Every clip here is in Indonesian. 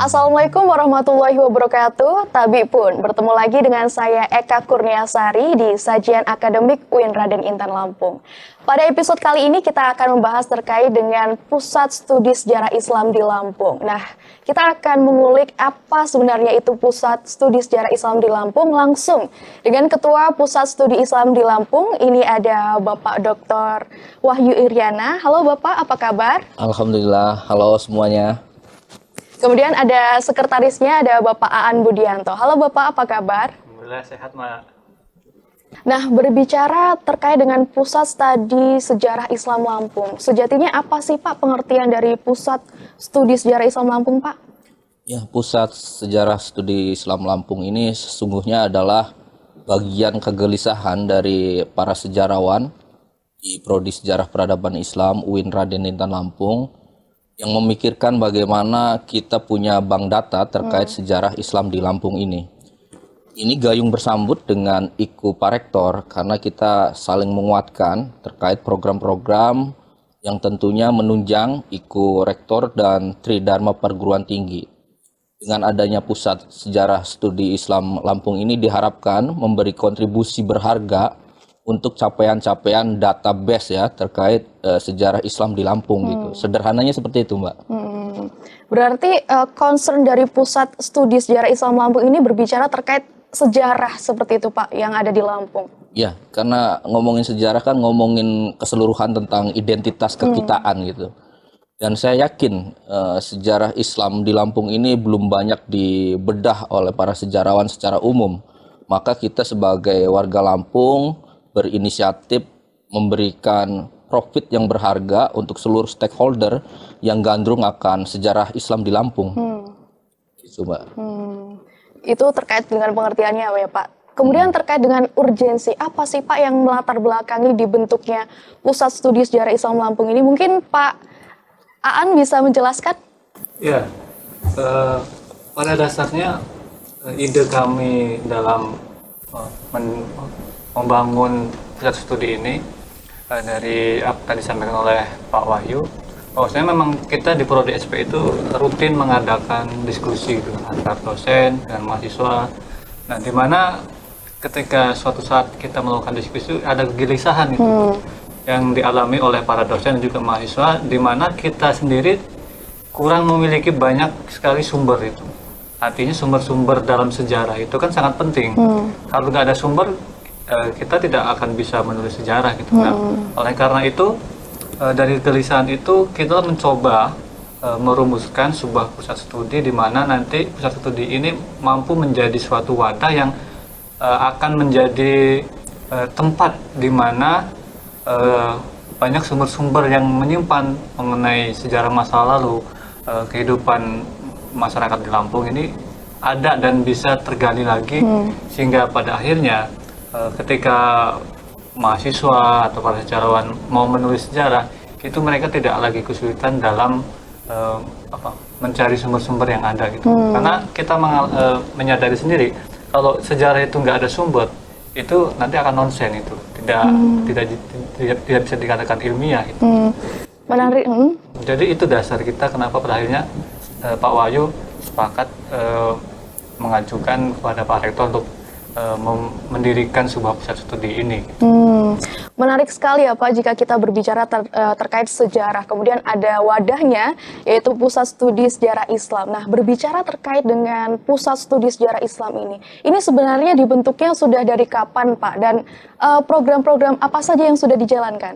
Assalamualaikum warahmatullahi wabarakatuh. Tabi pun bertemu lagi dengan saya Eka Kurniasari di Sajian Akademik UIN Raden Intan Lampung. Pada episode kali ini kita akan membahas terkait dengan Pusat Studi Sejarah Islam di Lampung. Nah, kita akan mengulik apa sebenarnya itu Pusat Studi Sejarah Islam di Lampung langsung dengan Ketua Pusat Studi Islam di Lampung. Ini ada Bapak Dr. Wahyu Iriana. Halo Bapak, apa kabar? Alhamdulillah, halo semuanya. Kemudian ada sekretarisnya, ada Bapak Aan Budianto. Halo Bapak, apa kabar? Alhamdulillah sehat, Mak. Nah, berbicara terkait dengan Pusat Studi Sejarah Islam Lampung, sejatinya apa sih Pak pengertian dari Pusat Studi Sejarah Islam Lampung, Pak? Ya, Pusat Sejarah Studi Islam Lampung ini sesungguhnya adalah bagian kegelisahan dari para sejarawan di Prodi Sejarah Peradaban Islam UIN Raden Intan Lampung yang memikirkan bagaimana kita punya bank data terkait sejarah Islam di Lampung ini. Ini gayung bersambut dengan IKU Parektor karena kita saling menguatkan terkait program-program yang tentunya menunjang IKU Rektor dan Tridharma Perguruan Tinggi. Dengan adanya Pusat Sejarah Studi Islam Lampung ini diharapkan memberi kontribusi berharga untuk capaian-capaian database ya terkait sejarah Islam di Lampung gitu. Sederhananya seperti itu, Mbak. Berarti concern dari Pusat Studi Sejarah Islam Lampung ini berbicara terkait sejarah seperti itu Pak yang ada di Lampung. Ya, karena ngomongin sejarah kan ngomongin keseluruhan tentang identitas kekitaan gitu. Dan saya yakin sejarah Islam di Lampung ini belum banyak dibedah oleh para sejarawan secara umum. Maka kita sebagai warga Lampung berinisiatif memberikan profit yang berharga untuk seluruh stakeholder yang gandrung akan sejarah Islam di Lampung. Gitu, Mbak. Itu terkait dengan pengertiannya ya Pak. Kemudian terkait dengan urgensi, apa sih Pak yang melatar belakangi dibentuknya Pusat Studi Sejarah Islam Lampung ini? Mungkin Pak Aan bisa menjelaskan? Ya, pada dasarnya ide kami dalam membangun pusat studi ini dari apa yang disampaikan oleh Pak Wahyu, bahwasanya memang kita di Prodi SP itu rutin mengadakan diskusi antar dosen dan mahasiswa. Nah, di mana ketika suatu saat kita melakukan diskusi ada kegelisahan itu yang dialami oleh para dosen dan juga mahasiswa, di mana kita sendiri kurang memiliki banyak sekali sumber itu. Artinya sumber-sumber dalam sejarah itu kan sangat penting. Kalau nggak ada sumber, kita tidak akan bisa menulis sejarah gitu. Nah, oleh karena itu dari kegelisahan itu kita mencoba merumuskan sebuah pusat studi di mana nanti pusat studi ini mampu menjadi suatu wadah yang akan menjadi tempat di mana banyak sumber-sumber yang menyimpan mengenai sejarah masa lalu, kehidupan masyarakat di Lampung ini ada dan bisa tergali lagi, sehingga pada akhirnya ketika mahasiswa atau para sejarawan mau menulis sejarah, itu mereka tidak lagi kesulitan dalam mencari sumber-sumber yang ada gitu. Karena kita menyadari sendiri kalau sejarah itu nggak ada sumber, itu nanti akan nonsen itu, tidak bisa dikatakan ilmiah gitu. Menarik. Jadi itu dasar kita kenapa pada akhirnya Pak Wahyu sepakat mengajukan kepada Pak Rektor untuk mendirikan sebuah pusat studi ini. Menarik sekali ya Pak jika kita berbicara terkait sejarah. Kemudian ada wadahnya yaitu Pusat Studi Sejarah Islam. Nah, berbicara terkait dengan Pusat Studi Sejarah Islam ini sebenarnya dibentuknya sudah dari kapan Pak? Dan program-program apa saja yang sudah dijalankan?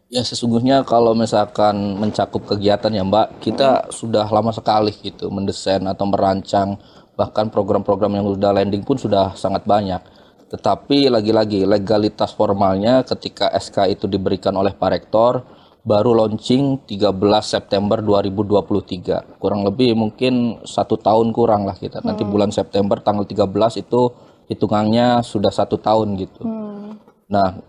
Ya, sesungguhnya kalau misalkan mencakup kegiatan ya Mbak, kita sudah lama sekali gitu mendesain atau merancang, bahkan program-program yang sudah landing pun sudah sangat banyak. Tetapi lagi-lagi legalitas formalnya ketika SK itu diberikan oleh Pak Rektor baru launching 13 September 2023. Kurang lebih mungkin 1 tahun kurang lah kita. Nanti bulan September tanggal 13 itu hitungannya sudah 1 tahun gitu. Nah,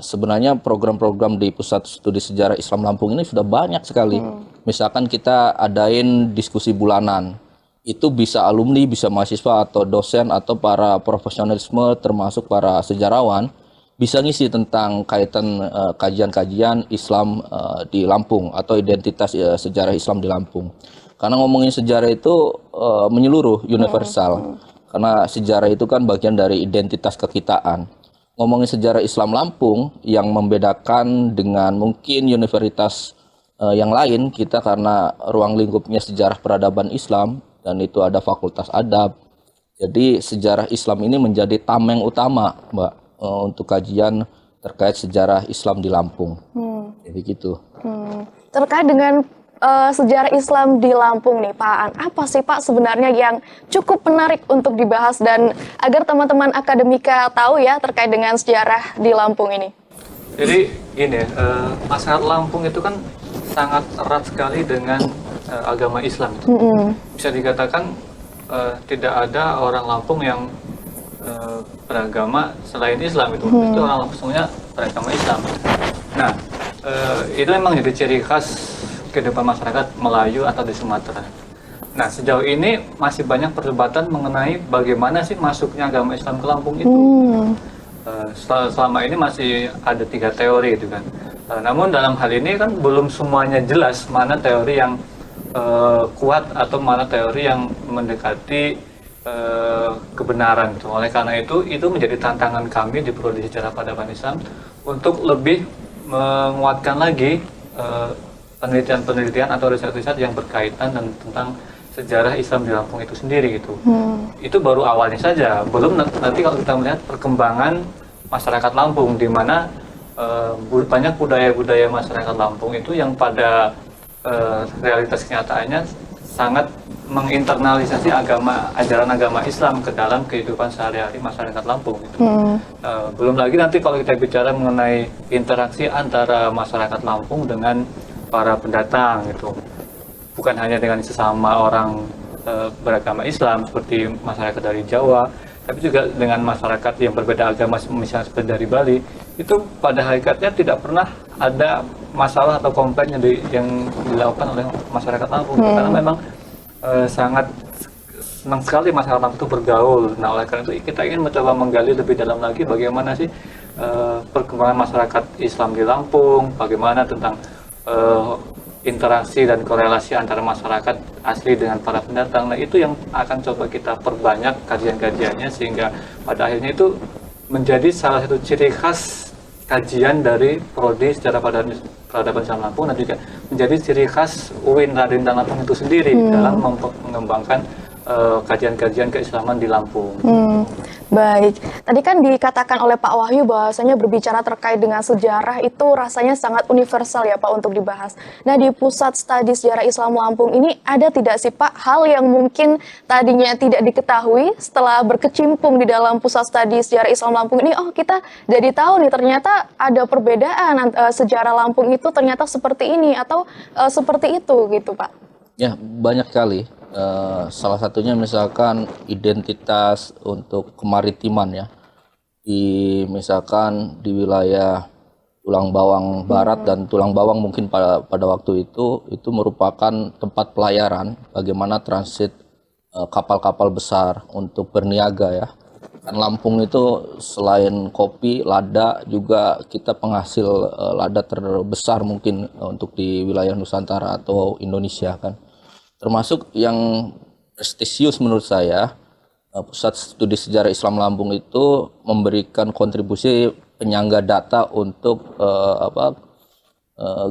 sebenarnya program-program di Pusat Studi Sejarah Islam Lampung ini sudah banyak sekali. Misalkan kita adain diskusi bulanan. Itu bisa alumni, bisa mahasiswa atau dosen atau para profesionalisme termasuk para sejarawan bisa ngisi tentang kaitan kajian-kajian Islam di Lampung atau identitas sejarah Islam di Lampung. Karena ngomongin sejarah itu menyeluruh, universal. Karena sejarah itu kan bagian dari identitas kekitaan. Ngomongin sejarah Islam Lampung yang membedakan dengan mungkin universitas yang lain, kita karena ruang lingkupnya sejarah peradaban Islam dan itu ada fakultas adab. Jadi sejarah Islam ini menjadi tameng utama, Mbak, untuk kajian terkait sejarah Islam di Lampung. Jadi gitu. Terkait dengan sejarah Islam di Lampung nih Pak Aan, apa sih Pak sebenarnya yang cukup menarik untuk dibahas dan agar teman-teman akademika tahu ya terkait dengan sejarah di Lampung ini? Jadi gini, masyarakat Lampung itu kan sangat erat sekali dengan agama Islam. Bisa dikatakan tidak ada orang Lampung yang beragama selain Islam itu. Itu orang Lampung semuanya beragama Islam. Nah, itu memang jadi ciri khas kehidupan masyarakat Melayu atau di Sumatera. Nah, sejauh ini masih banyak perdebatan mengenai bagaimana sih masuknya agama Islam ke Lampung itu. Selama ini masih ada 3 teori gitu kan. Namun dalam hal ini kan belum semuanya jelas mana teori yang kuat atau mana teori yang mendekati kebenaran gitu. Oleh karena itu menjadi tantangan kami di Prodi Sejarah Peradaban Islam untuk lebih menguatkan lagi penelitian-penelitian atau riset-riset yang berkaitan dan tentang sejarah Islam di Lampung itu sendiri gitu. Itu baru awalnya saja, belum nanti kalau kita melihat perkembangan masyarakat Lampung di mana banyak budaya-budaya masyarakat Lampung itu yang pada realitas kenyataannya sangat menginternalisasi ajaran agama Islam ke dalam kehidupan sehari-hari masyarakat Lampung gitu. Belum lagi nanti kalau kita bicara mengenai interaksi antara masyarakat Lampung dengan para pendatang gitu. Bukan hanya dengan sesama orang beragama Islam seperti masyarakat dari Jawa, tapi juga dengan masyarakat yang berbeda agama misalnya seperti dari Bali, itu pada hakikatnya tidak pernah ada masalah atau komplain yang dilakukan oleh masyarakat Lampung karena memang sangat senang sekali masyarakat Lampung itu bergaul. Nah, oleh karena itu kita ingin mencoba menggali lebih dalam lagi bagaimana sih perkembangan masyarakat Islam di Lampung, bagaimana tentang interaksi dan korelasi antara masyarakat asli dengan para pendatang. Nah, itu yang akan coba kita perbanyak kajian-kajiannya sehingga pada akhirnya itu menjadi salah satu ciri khas kajian dari Prodi Sejarah Peradaban Islam Lampung dan juga menjadi ciri khas UIN Raden Intan Lampung itu sendiri dalam mengembangkan kajian-kajian keislaman di Lampung. Baik, tadi kan dikatakan oleh Pak Wahyu bahwasanya berbicara terkait dengan sejarah itu rasanya sangat universal ya Pak untuk dibahas. Nah, di Pusat Studi Sejarah Islam Lampung ini ada tidak sih Pak hal yang mungkin tadinya tidak diketahui setelah berkecimpung di dalam Pusat Studi Sejarah Islam Lampung ini, oh kita jadi tahu nih ternyata ada perbedaan sejarah Lampung itu ternyata seperti ini atau seperti itu gitu Pak? Ya, banyak kali. Salah satunya misalkan identitas untuk kemaritiman ya. Misalkan di wilayah Tulang Bawang Barat dan Tulang Bawang mungkin pada waktu itu merupakan tempat pelayaran bagaimana transit kapal-kapal besar untuk berniaga ya. Kan Lampung itu selain kopi, lada juga kita penghasil lada terbesar mungkin untuk di wilayah Nusantara atau Indonesia kan. Termasuk yang prestisius menurut saya, Pusat Studi Sejarah Islam Lampung itu memberikan kontribusi penyangga data untuk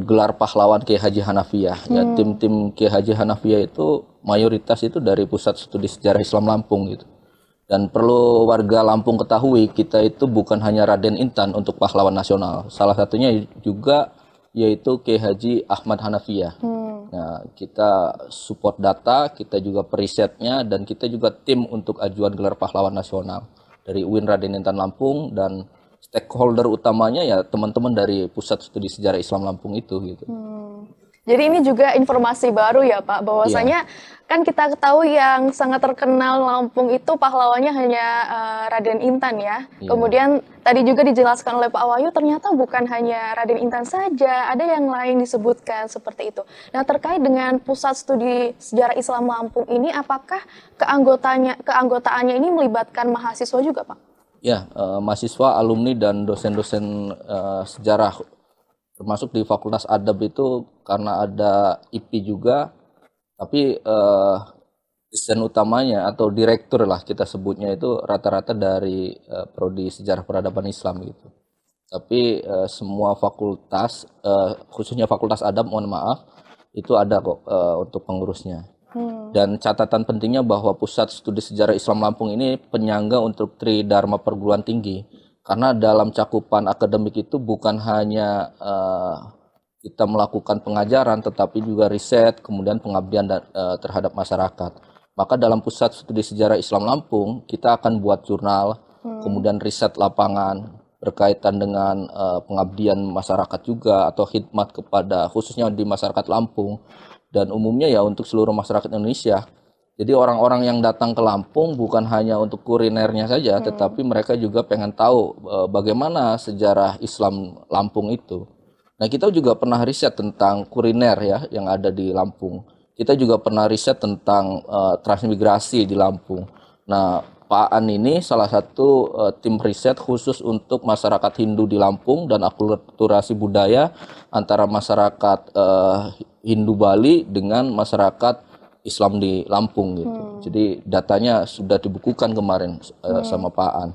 gelar pahlawan Kiai Haji Hanafiyah. Ya, tim-tim Kiai Haji Hanafiyah itu mayoritas itu dari Pusat Studi Sejarah Islam Lampung gitu. Dan perlu warga Lampung ketahui, kita itu bukan hanya Raden Intan untuk pahlawan nasional. Salah satunya juga yaitu Kiai Haji Ahmad Hanafiyah. Nah, kita support data, kita juga perisetnya, dan kita juga tim untuk ajuan gelar pahlawan nasional dari UIN Raden Intan Lampung, dan stakeholder utamanya ya teman-teman dari Pusat Studi Sejarah Islam Lampung itu gitu. Jadi ini juga informasi baru ya Pak, bahwasanya kan kita ketahui yang sangat terkenal Lampung itu pahlawannya hanya Raden Intan ya. Kemudian tadi juga dijelaskan oleh Pak Wahyu ternyata bukan hanya Raden Intan saja, ada yang lain disebutkan seperti itu. Nah, terkait dengan Pusat Studi Sejarah Islam Lampung ini, apakah keanggotaannya ini melibatkan mahasiswa juga Pak? Ya, mahasiswa, alumni dan dosen-dosen sejarah termasuk di Fakultas Adab itu karena ada IP juga, tapi desain utamanya atau direktur lah kita sebutnya itu rata-rata dari prodi Sejarah Peradaban Islam gitu. Tapi semua fakultas, khususnya Fakultas Adab, mohon maaf, itu ada kok untuk pengurusnya. Dan catatan pentingnya bahwa Pusat Studi Sejarah Islam Lampung ini penyangga untuk Tridharma Perguruan Tinggi. Karena dalam cakupan akademik itu bukan hanya kita melakukan pengajaran, tetapi juga riset, kemudian pengabdian terhadap masyarakat. Maka dalam Pusat Studi Sejarah Islam Lampung, kita akan buat jurnal, kemudian riset lapangan, berkaitan dengan pengabdian masyarakat juga, atau khidmat kepada khususnya di masyarakat Lampung. Dan umumnya ya untuk seluruh masyarakat Indonesia. Jadi orang-orang yang datang ke Lampung bukan hanya untuk kulinernya saja, tetapi mereka juga pengen tahu bagaimana sejarah Islam Lampung itu. Nah, kita juga pernah riset tentang kuliner ya yang ada di Lampung. Kita juga pernah riset tentang transmigrasi di Lampung. Nah, Pak An ini salah satu tim riset khusus untuk masyarakat Hindu di Lampung dan akulturasi budaya antara masyarakat Hindu Bali dengan masyarakat Islam di Lampung gitu. Jadi datanya sudah dibukukan kemarin sama Pak An.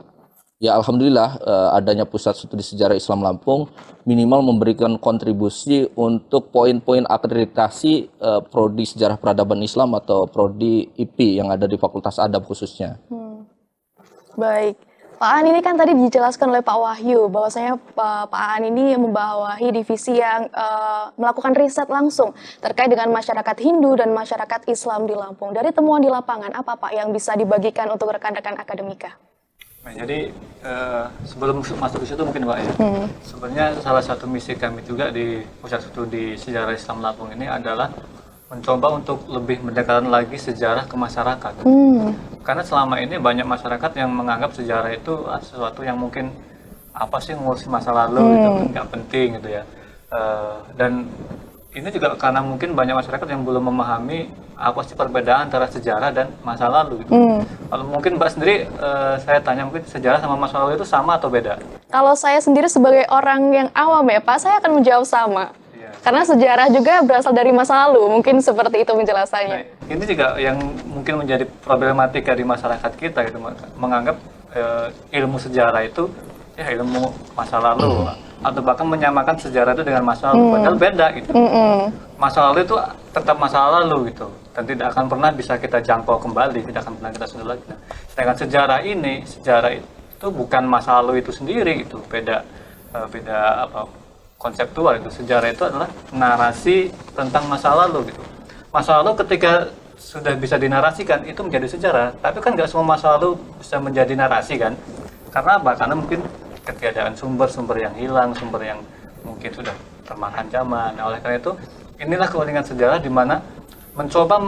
Ya alhamdulillah adanya Pusat Studi Sejarah Islam Lampung minimal memberikan kontribusi untuk poin-poin akreditasi prodi Sejarah Peradaban Islam atau prodi IP yang ada di Fakultas Adab khususnya. Baik, Pak Aan ini kan tadi dijelaskan oleh Pak Wahyu bahwasanya Pak Aan ini membawahi divisi yang melakukan riset langsung terkait dengan masyarakat Hindu dan masyarakat Islam di Lampung. Dari temuan di lapangan, apa Pak yang bisa dibagikan untuk rekan-rekan akademika? Nah, jadi sebelum masuk ke situ mungkin Pak ya, sebenarnya salah satu misi kami juga di Pusat Studi Sejarah Islam Lampung ini adalah mencoba untuk lebih mendekatkan lagi sejarah ke masyarakat. Karena selama ini banyak masyarakat yang menganggap sejarah itu sesuatu yang mungkin apa sih ngurusin masa lalu itu nggak penting gitu ya. Dan ini juga karena mungkin banyak masyarakat yang belum memahami apa sih perbedaan antara sejarah dan masa lalu gitu. Kalau mungkin Mbak sendiri, saya tanya mungkin sejarah sama masa lalu itu sama atau beda? Kalau saya sendiri sebagai orang yang awam ya Pak, saya akan menjawab sama. Karena sejarah juga berasal dari masa lalu, mungkin seperti itu penjelasannya. Nah, ini juga yang mungkin menjadi problematika di masyarakat kita gitu, menganggap ilmu sejarah itu ya ilmu masa lalu, atau bahkan menyamakan sejarah itu dengan masa lalu, padahal beda gitu. Masa lalu itu tetap masa lalu gitu, dan tidak akan pernah bisa kita jangkau kembali, tidak akan pernah kita sentuh lagi. Nah, sedangkan sejarah itu bukan masa lalu itu sendiri, itu beda apa konseptual itu. Sejarah itu adalah narasi tentang masa lalu gitu. Masa lalu ketika sudah bisa dinarasikan itu menjadi sejarah, tapi kan nggak semua masa lalu bisa menjadi narasi kan? Karena apa? Karena mungkin ketiadaan sumber yang hilang, sumber yang mungkin sudah termakan zaman. Nah, oleh karena itu inilah keunikan sejarah di mana mencoba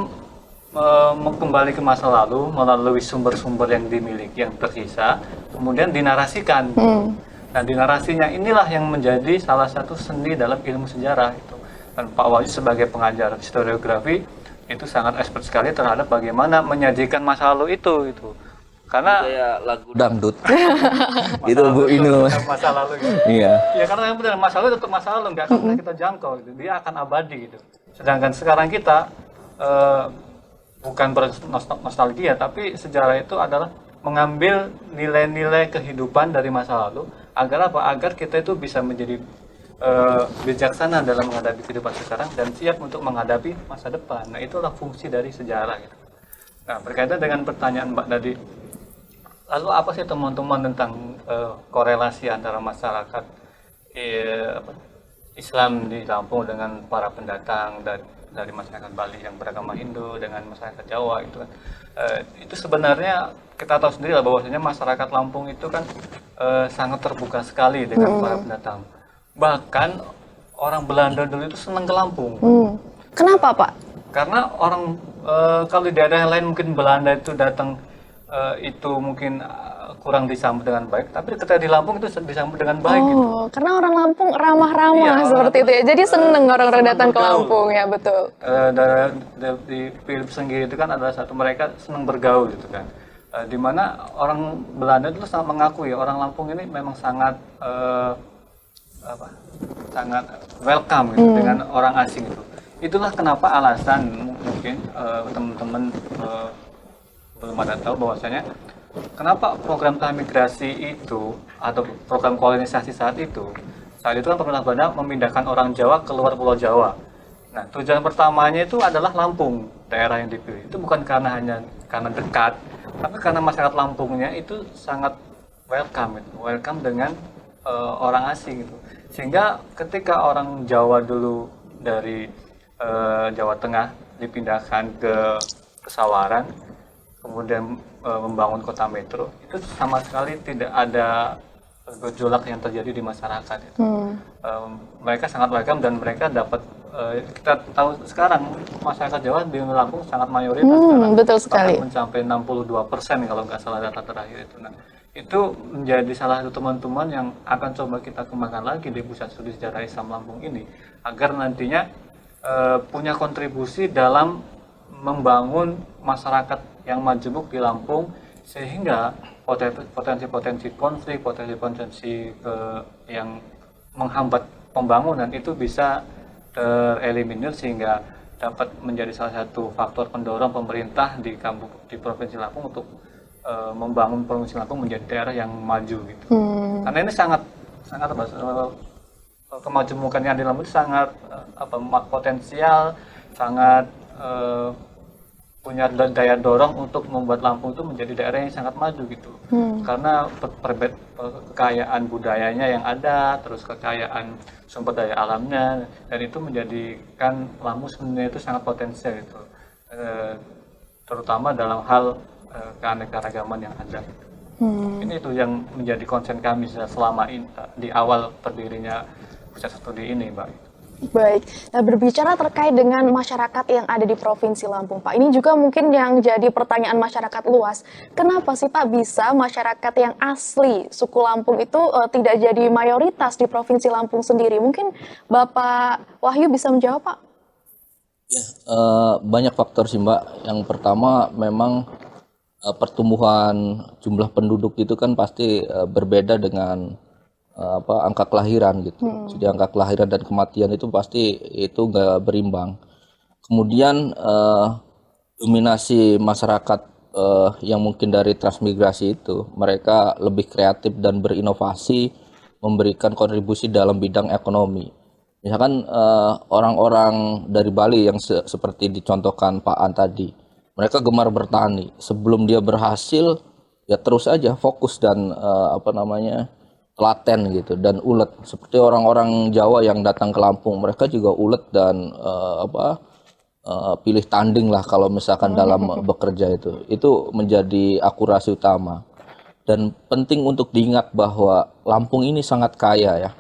kembali ke masa lalu melalui sumber-sumber yang dimiliki yang tersisa, kemudian dinarasikan. Nah, di narasinya inilah yang menjadi salah satu seni dalam ilmu sejarah itu. Dan Pak Wahyu sebagai pengajar historiografi itu sangat expert sekali terhadap bagaimana menyajikan masa lalu itu gitu. Karena kayak lagu dangdut. Itu Bu Inul. Masa lalu gitu. Iya. Ya karena yang benar masa lalu tetap masa lalu, nggak akan kita jangkau gitu. Dia akan abadi gitu. Sedangkan sekarang kita bukan bernostalgia, tapi sejarah itu adalah mengambil nilai-nilai kehidupan dari masa lalu agar apa? Agar kita itu bisa menjadi bijaksana dalam menghadapi kehidupan sekarang dan siap untuk menghadapi masa depan. Nah, itulah fungsi dari sejarah gitu. Nah, berkaitan dengan pertanyaan Mbak tadi, lalu apa sih teman-teman tentang korelasi antara masyarakat Islam di Lampung dengan para pendatang dari masyarakat Bali yang beragama Hindu dengan masyarakat Jawa itu kan? Itu sebenarnya kita tahu sendiri lah bahwasanya masyarakat Lampung itu kan sangat terbuka sekali dengan para pendatang. Bahkan orang Belanda dulu itu senang ke Lampung. Kenapa Pak? Karena orang kalau di daerah lain mungkin Belanda itu datang itu mungkin kurang disambut dengan baik, tapi ketika di Lampung itu disambut dengan baik gitu. Karena orang Lampung ramah-ramah seperti itu ya. Jadi seneng orang-orang datang ke Lampung ya, betul. Di Philip Senggi itu kan adalah satu mereka senang bergaul gitu kan. di mana orang Belanda itu sangat mengakui orang Lampung ini memang sangat sangat welcome gitu dengan orang asing itu. Itulah kenapa alasan mungkin teman-teman belum ada tahu bahwasanya kenapa program transmigrasi itu atau program kolonisasi saat itu kan pemerintah Belanda memindahkan orang Jawa keluar Pulau Jawa. Nah, tujuan pertamanya itu adalah Lampung, daerah yang dipilih. Itu bukan karena dekat, tapi karena masyarakat Lampungnya itu sangat welcome dengan orang asing itu. Sehingga ketika orang Jawa dulu dari Jawa Tengah dipindahkan ke Sawaran, kemudian membangun kota metro, itu sama sekali tidak ada gejolak yang terjadi di masyarakat itu. Mereka sangat welcome dan mereka dapat kita tahu sekarang masyarakat Jawa di Lampung sangat mayoritas betul sekali. mencapai 62% kalau nggak salah data terakhir itu. Nah, itu menjadi salah satu teman-teman yang akan coba kita kembangkan lagi di Pusat Studi Sejarah Islam Lampung ini agar nantinya punya kontribusi dalam membangun masyarakat yang majemuk di Lampung sehingga potensi-potensi konflik, potensi-potensi yang menghambat pembangunan itu bisa tereliminir sehingga dapat menjadi salah satu faktor pendorong pemerintah di Provinsi Lampung untuk membangun Provinsi Lampung menjadi daerah yang maju gitu. Karena ini sangat kemajemukan yang di Lampung sangat potensial, sangat punya daya dorong untuk membuat Lampung itu menjadi daerah yang sangat maju gitu. Karena kekayaan budayanya yang ada, terus kekayaan sumber daya alamnya, dan itu menjadikan Lampung sebenarnya itu sangat potensial gitu. Terutama dalam hal keanekaragaman yang ada. Ini itu yang menjadi concern kami selama ini di awal berdirinya Pusat Studi ini, Mbak. Baik, nah berbicara terkait dengan masyarakat yang ada di Provinsi Lampung, Pak. Ini juga mungkin yang jadi pertanyaan masyarakat luas. Kenapa sih, Pak, bisa masyarakat yang asli suku Lampung itu tidak jadi mayoritas di Provinsi Lampung sendiri? Mungkin Bapak Wahyu bisa menjawab, Pak? Ya, banyak faktor sih, Mbak. Yang pertama memang pertumbuhan jumlah penduduk itu kan pasti berbeda dengan angka kelahiran gitu. Jadi angka kelahiran dan kematian itu pasti itu nggak berimbang. Kemudian dominasi masyarakat yang mungkin dari transmigrasi itu, mereka lebih kreatif dan berinovasi, memberikan kontribusi dalam bidang ekonomi. Misalkan orang-orang dari Bali yang seperti dicontohkan Pak An tadi, mereka gemar bertani. Sebelum dia berhasil, ya terus aja fokus dan telaten gitu dan ulet. Seperti orang-orang Jawa yang datang ke Lampung, mereka juga ulet dan pilih tanding lah kalau misalkan dalam bekerja itu. Itu menjadi akurasi utama. Dan penting untuk diingat bahwa Lampung ini sangat kaya ya.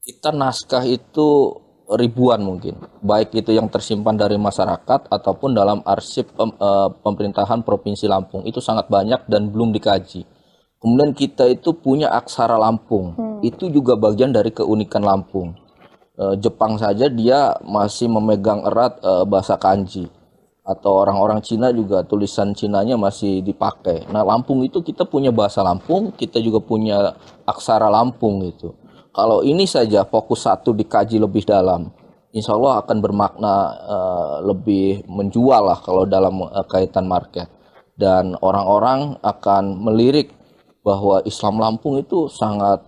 Kita naskah itu ribuan mungkin, baik itu yang tersimpan dari masyarakat ataupun dalam arsip pemerintahan Provinsi Lampung. Itu sangat banyak dan belum dikaji. Kemudian kita itu punya aksara Lampung, itu juga bagian dari keunikan Lampung. Jepang saja dia masih memegang erat bahasa kanji. Atau orang-orang Cina juga tulisan Cinanya masih dipakai. Nah, Lampung itu kita punya bahasa Lampung, kita juga punya aksara Lampung gitu. Kalau ini saja fokus satu dikaji lebih dalam, insya Allah akan bermakna lebih menjual lah kalau dalam kaitan market. Dan orang-orang akan melirik bahwa Islam Lampung itu sangat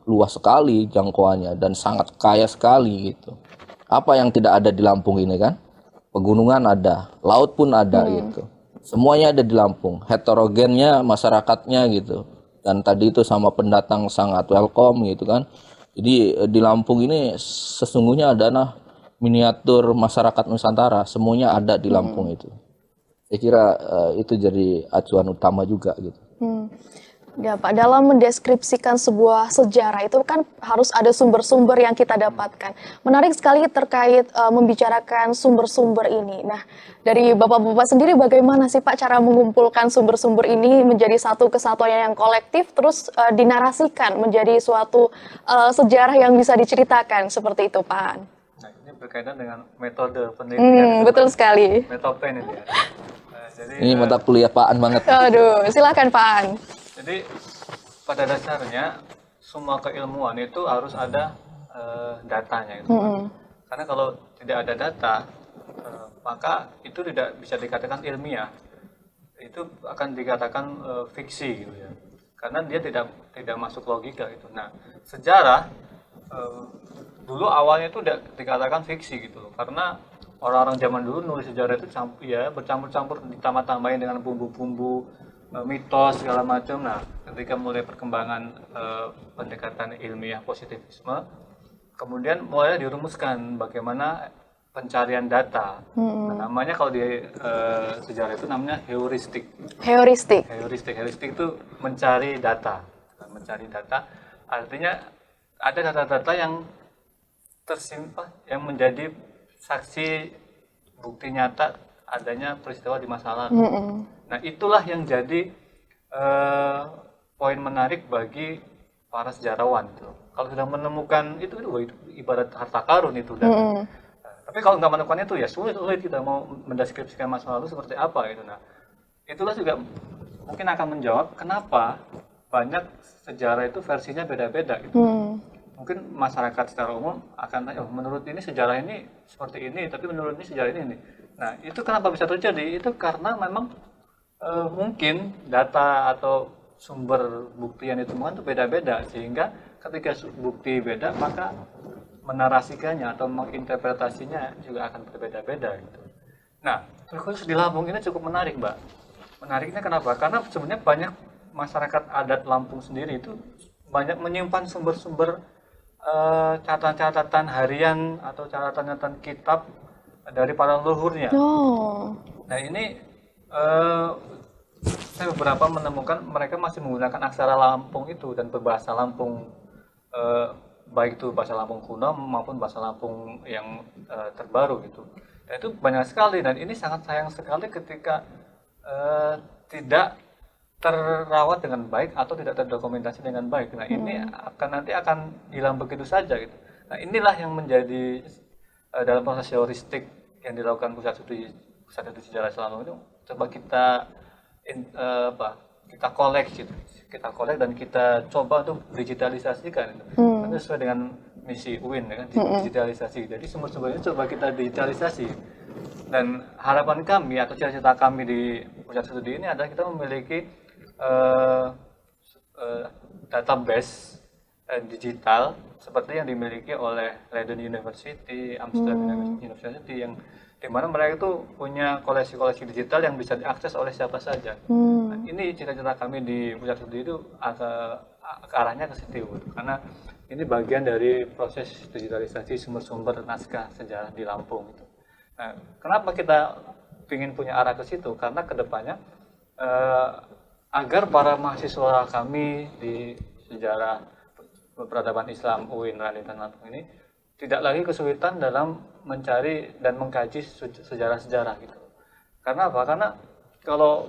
luas sekali jangkauannya dan sangat kaya sekali gitu. Apa yang tidak ada di Lampung ini kan? Pegunungan ada, laut pun ada gitu. Semuanya ada di Lampung. Heterogennya masyarakatnya gitu. Dan tadi itu sama pendatang sangat welcome gitu kan. Jadi di Lampung ini sesungguhnya adalah miniatur masyarakat Nusantara. Semuanya ada di Lampung itu. Saya kira itu jadi acuan utama juga gitu. Ya Pak, dalam mendeskripsikan sebuah sejarah itu kan harus ada sumber-sumber yang kita dapatkan. Menarik sekali terkait membicarakan sumber-sumber ini. Nah, dari Bapak-Bapak sendiri bagaimana sih Pak cara mengumpulkan sumber-sumber ini menjadi satu kesatuan yang kolektif terus dinarasikan menjadi suatu sejarah yang bisa diceritakan seperti itu Pak? Nah, ini berkaitan dengan metode penelitian. Betul sekali. Metode ini dia. jadi Ini mata kuliah Paan banget. Aduh, silakan Pak An. jadi pada dasarnya semua keilmuan itu harus ada datanya gitu. Karena kalau tidak ada data, maka itu tidak bisa dikatakan ilmiah. Itu akan dikatakan fiksi gitu ya. Karena dia tidak masuk logika gitu. Nah, sejarah dulu awalnya itu udah dikatakan fiksi gitu loh. Karena orang-orang zaman dulu nulis sejarah itu bercampur-campur, ditambah-tambahin dengan bumbu-bumbu mitos segala macam. Nah, ketika mulai perkembangan pendekatan ilmiah positivisme, kemudian mulai dirumuskan bagaimana pencarian data. Nah, namanya kalau di sejarah itu namanya heuristik. Heuristik. Heuristik itu mencari data. Mencari data artinya ada data-data yang tersimpan yang menjadi saksi bukti nyata adanya peristiwa di masa lalu. Nah, itulah yang jadi poin menarik bagi para sejarawan itu. Kalau sudah menemukan itu ibarat harta karun itu udah. Tapi kalau nggak menemukan itu ya sulit kita mau mendeskripsikan masa lalu seperti apa gitu. Nah, itulah juga mungkin akan menjawab kenapa banyak sejarah itu versinya beda-beda gitu. Mungkin masyarakat secara umum akan tanya, oh, menurut ini sejarah ini seperti ini, tapi menurut ini sejarah ini. Nah, itu kenapa bisa terjadi? Itu karena memang mungkin data atau sumber bukti yang ditemukan itu beda-beda, sehingga ketika bukti beda maka menarasikannya atau menginterpretasinya juga akan berbeda-beda gitu. Nah, terkhusus di Lampung ini cukup menarik, Mbak. Menariknya kenapa? Karena sebenarnya banyak masyarakat adat Lampung sendiri itu banyak menyimpan sumber-sumber catatan-catatan harian atau catatan-catatan kitab dari para leluhurnya. Nah, ini saya beberapa menemukan mereka masih menggunakan aksara Lampung itu dan berbahasa Lampung, baik itu bahasa Lampung kuno maupun bahasa Lampung yang terbaru gitu. Dan itu banyak sekali, dan ini sangat sayang sekali ketika tidak terawat dengan baik atau tidak terdokumentasi dengan baik. Nah, ini nanti akan hilang begitu saja gitu. Nah, inilah yang menjadi dalam proses heuristik yang dilakukan pusat studi sejarah Islam itu, coba kita kolek gitu. Kita kolek dan kita coba untuk digitalisasikan itu. Karena sesuai dengan misi UIN ya kan, digitalisasi. Jadi sumber-sumbernya coba kita digitalisasi. Dan harapan kami atau cita-cita kami di pusat studi ini adalah kita memiliki database digital seperti yang dimiliki oleh Leiden University, Amsterdam University, yang dimana mereka itu punya koleksi-koleksi digital yang bisa diakses oleh siapa saja. Nah, ini cita-cita kami di pusat studi itu ke arahnya ke situ, karena ini bagian dari proses digitalisasi sumber-sumber naskah sejarah di Lampung itu. Nah, kenapa kita ingin punya arah ke situ? Karena kedepannya agar para mahasiswa kami di sejarah peradaban Islam UIN Raden Intan Lampung ini tidak lagi kesulitan dalam mencari dan mengkaji sejarah-sejarah gitu. Karena apa? Karena kalau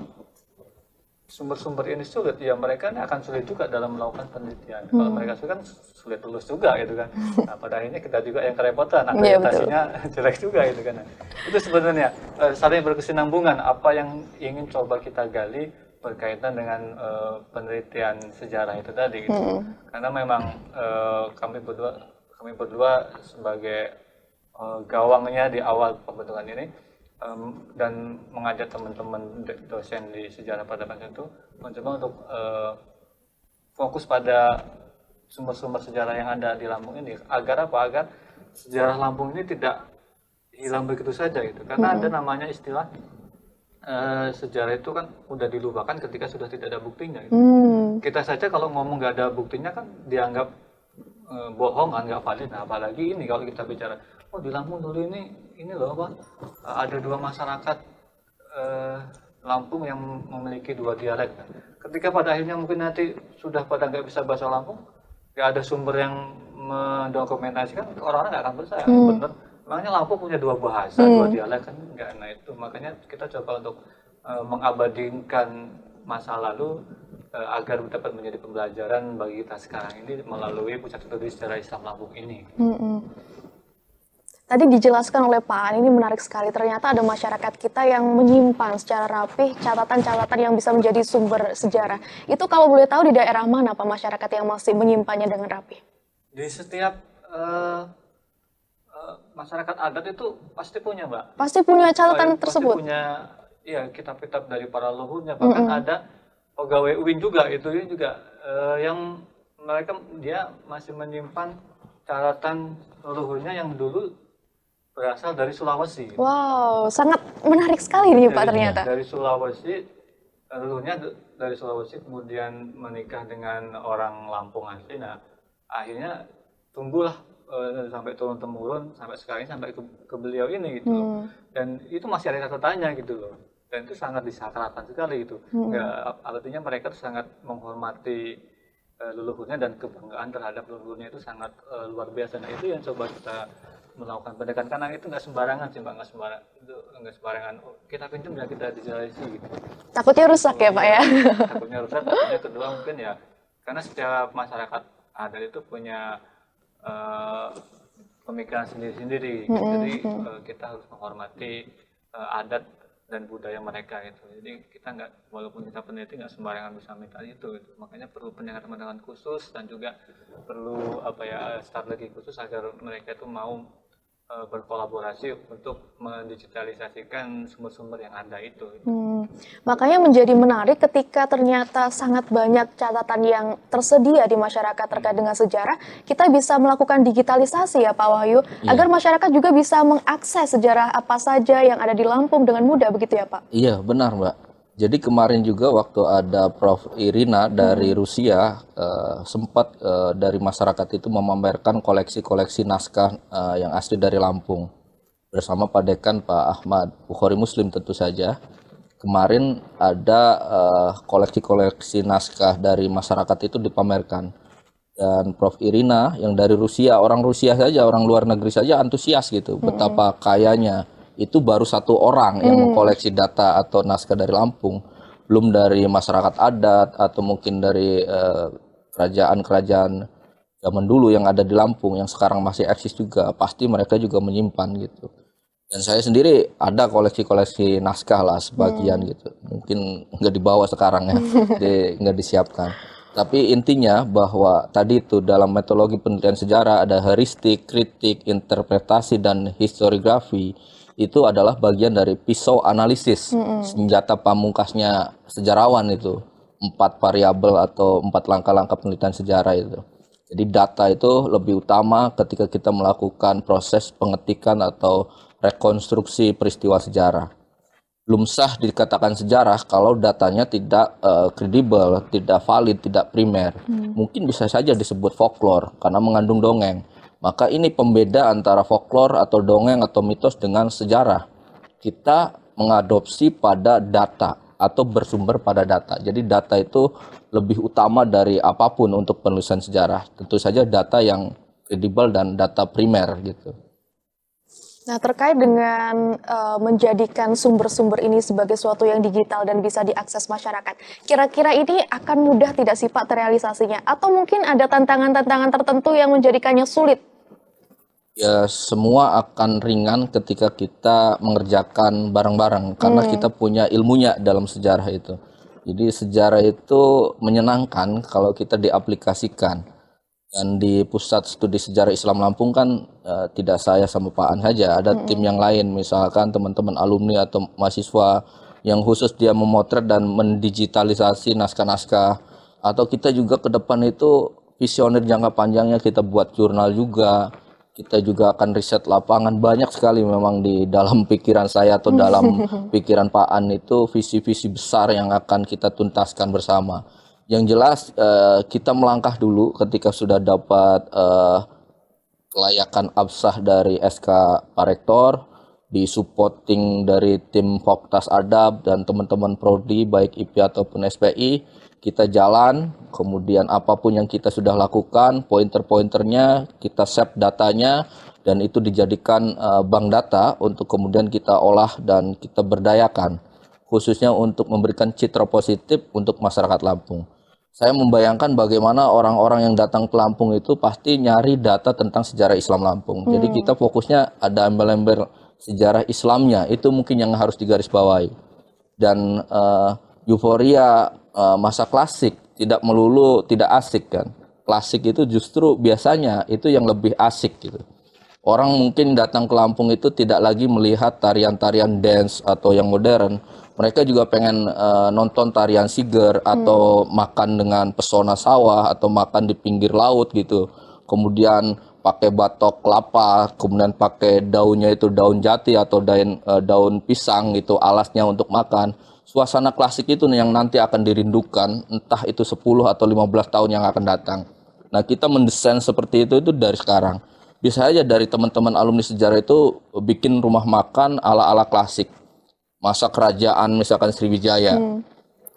sumber-sumber ini sulit, ya mereka akan sulit juga dalam melakukan penelitian. Kalau mereka sulit kan sulit lulus juga gitu kan. Nah, pada akhirnya kita juga yang kerepotan, akreditasinya jelek juga gitu kan. Nah, itu sebenarnya saling berkesinambungan apa yang ingin coba kita gali berkaitan dengan penelitian sejarah itu tadi gitu. Karena memang kami berdua sebagai gawangnya di awal pembentukan ini, dan mengajak teman-teman dosen di sejarah peradaban itu mencoba untuk fokus pada sumber-sumber sejarah yang ada di Lampung ini, agar apa? Agar sejarah Lampung ini tidak hilang begitu saja gitu. Karena ada namanya istilah sejarah itu kan udah dilupakan ketika sudah tidak ada buktinya gitu. Kita saja kalau ngomong nggak ada buktinya kan dianggap bohong kan, nggak valid. Nah, apalagi ini kalau kita bicara, oh di Lampung dulu ini loh apa, ada dua masyarakat Lampung yang memiliki dua dialek. Ketika pada akhirnya mungkin nanti sudah pada nggak bisa bahasa Lampung, nggak ada sumber yang mendokumentasikan, orang-orang nggak akan percaya. Bener, makanya Lampung punya dua bahasa, dua dialek kan nggak. Nah, itu makanya kita coba untuk mengabadikan masa lalu agar dapat menjadi pembelajaran bagi kita sekarang ini melalui pusat studi sejarah Islam Lampung ini. Tadi dijelaskan oleh Pak An, ini menarik sekali. Ternyata ada masyarakat kita yang menyimpan secara rapih catatan-catatan yang bisa menjadi sumber sejarah. Itu kalau boleh tahu di daerah mana Pak masyarakat yang masih menyimpannya dengan rapih? Di setiap masyarakat adat itu pasti punya, Mbak. Pasti punya catatan Pasti tersebut. punya ya kitab-kitab dari para leluhurnya. Bahkan ada pegawai UIN juga itu juga yang mereka dia masih menyimpan catatan leluhurnya yang dulu berasal dari Sulawesi. Wow, sangat menarik sekali nih Pak ternyata. Dari Sulawesi, leluhurnya dari Sulawesi kemudian menikah dengan orang Lampung asli. Nah, akhirnya tumbuhlah sampai turun temurun sampai sekarang sampai ke beliau ini gitu loh. Dan itu masih ada catatannya gitu loh. Dan itu sangat disakralkan sekali gitu. Ya, artinya mereka tuh sangat menghormati leluhurnya dan kebanggaan terhadap leluhurnya itu sangat luar biasa. Nah, itu yang coba kita melakukan pendekatan karena itu nggak sembarangan sih Mbak, nggak sembarangan kita pinjam dan kita digitalisasi gitu. Takutnya rusak ya Pak ya? Takutnya rusak, takutnya kedua mungkin ya karena setiap masyarakat adat itu punya pemikiran sendiri-sendiri. Jadi kita harus menghormati adat dan budaya mereka itu. Jadi kita nggak, walaupun kita peneliti nggak sembarangan bisa minta itu. Makanya perlu pendekatan khusus dan juga perlu strategi khusus agar mereka itu mau berkolaborasi untuk mendigitalisasikan sumber-sumber yang ada itu. Makanya menjadi menarik ketika ternyata sangat banyak catatan yang tersedia di masyarakat terkait dengan sejarah, kita bisa melakukan digitalisasi ya Pak Wahyu, agar masyarakat juga bisa mengakses sejarah apa saja yang ada di Lampung dengan mudah, begitu ya Pak? Iya, benar Mbak. Jadi kemarin juga waktu ada Prof. Irina dari Rusia, sempat dari masyarakat itu memamerkan koleksi-koleksi naskah yang asli dari Lampung. Bersama Pak Dekan, Pak Ahmad, Bukhari Muslim tentu saja. Kemarin ada koleksi-koleksi naskah dari masyarakat itu dipamerkan. Dan Prof. Irina yang dari Rusia, orang Rusia saja, orang luar negeri saja antusias gitu, betapa kayanya. Itu baru satu orang yang mengkoleksi data atau naskah dari Lampung, belum dari masyarakat adat atau mungkin dari kerajaan-kerajaan zaman dulu yang ada di Lampung yang sekarang masih eksis juga, pasti mereka juga menyimpan gitu. Dan saya sendiri ada koleksi-koleksi naskah lah sebagian gitu, mungkin nggak dibawa sekarang ya, nggak disiapkan. Tapi intinya bahwa tadi itu dalam metodologi penelitian sejarah ada heuristik, kritik, interpretasi, dan historiografi. Itu adalah bagian dari pisau analisis, senjata pamungkasnya sejarawan itu. 4 variabel atau 4 langkah-langkah penelitian sejarah itu. Jadi data itu lebih utama ketika kita melakukan proses pengetikan atau rekonstruksi peristiwa sejarah. Belum sah dikatakan sejarah kalau datanya tidak kredibel, tidak valid, tidak primer. Mungkin bisa saja disebut folklore karena mengandung dongeng. Maka ini pembeda antara folklore atau dongeng atau mitos dengan sejarah. Kita mengadopsi pada data atau bersumber pada data. Jadi data itu lebih utama dari apapun untuk penulisan sejarah. Tentu saja data yang kredibel dan data primer gitu. Nah, terkait dengan menjadikan sumber-sumber ini sebagai suatu yang digital dan bisa diakses masyarakat, kira-kira ini akan mudah tidak sih Pak terrealisasinya? Atau mungkin ada tantangan-tantangan tertentu yang menjadikannya sulit? Ya, semua akan ringan ketika kita mengerjakan bareng-bareng karena kita punya ilmunya dalam sejarah itu. Jadi sejarah itu menyenangkan kalau kita diaplikasikan. Dan di Pusat Studi Sejarah Islam Lampung kan tidak saya sama Pak An saja, ada tim yang lain, misalkan teman-teman alumni atau mahasiswa yang khusus dia memotret dan mendigitalisasi naskah-naskah. Atau kita juga ke depan itu visioner jangka panjangnya, kita buat jurnal juga. Kita juga akan riset lapangan, banyak sekali memang di dalam pikiran saya atau dalam pikiran Pak An itu visi-visi besar yang akan kita tuntaskan bersama. Yang jelas kita melangkah dulu ketika sudah dapat kelayakan absah dari SK Pak Rektor, di supporting dari tim Fakultas Adab dan teman-teman prodi baik IPI ataupun SPI. Kita jalan, kemudian apapun yang kita sudah lakukan, pointer-pointernya, kita save datanya, dan itu dijadikan bank data untuk kemudian kita olah dan kita berdayakan, khususnya untuk memberikan citra positif untuk masyarakat Lampung. saya membayangkan bagaimana orang-orang yang datang ke Lampung itu pasti nyari data tentang sejarah Islam Lampung. Jadi kita fokusnya ada embel-embel sejarah Islamnya, itu mungkin yang harus digarisbawahi. Dan euforia masa klasik tidak melulu tidak asik kan. Klasik itu justru biasanya itu yang lebih asik gitu. Orang mungkin datang ke Lampung itu tidak lagi melihat tarian-tarian dance atau yang modern. Mereka juga pengen nonton tarian siger atau makan dengan pesona sawah atau makan di pinggir laut gitu. Kemudian pakai batok kelapa, kemudian pakai daunnya itu daun jati atau daun pisang gitu, alasnya untuk makan. Suasana klasik itu nih yang nanti akan dirindukan, entah itu 10 atau 15 tahun yang akan datang. Nah, kita mendesain seperti itu dari sekarang. Bisa aja dari teman-teman alumni sejarah itu bikin rumah makan ala-ala klasik. Masa kerajaan misalkan Sriwijaya.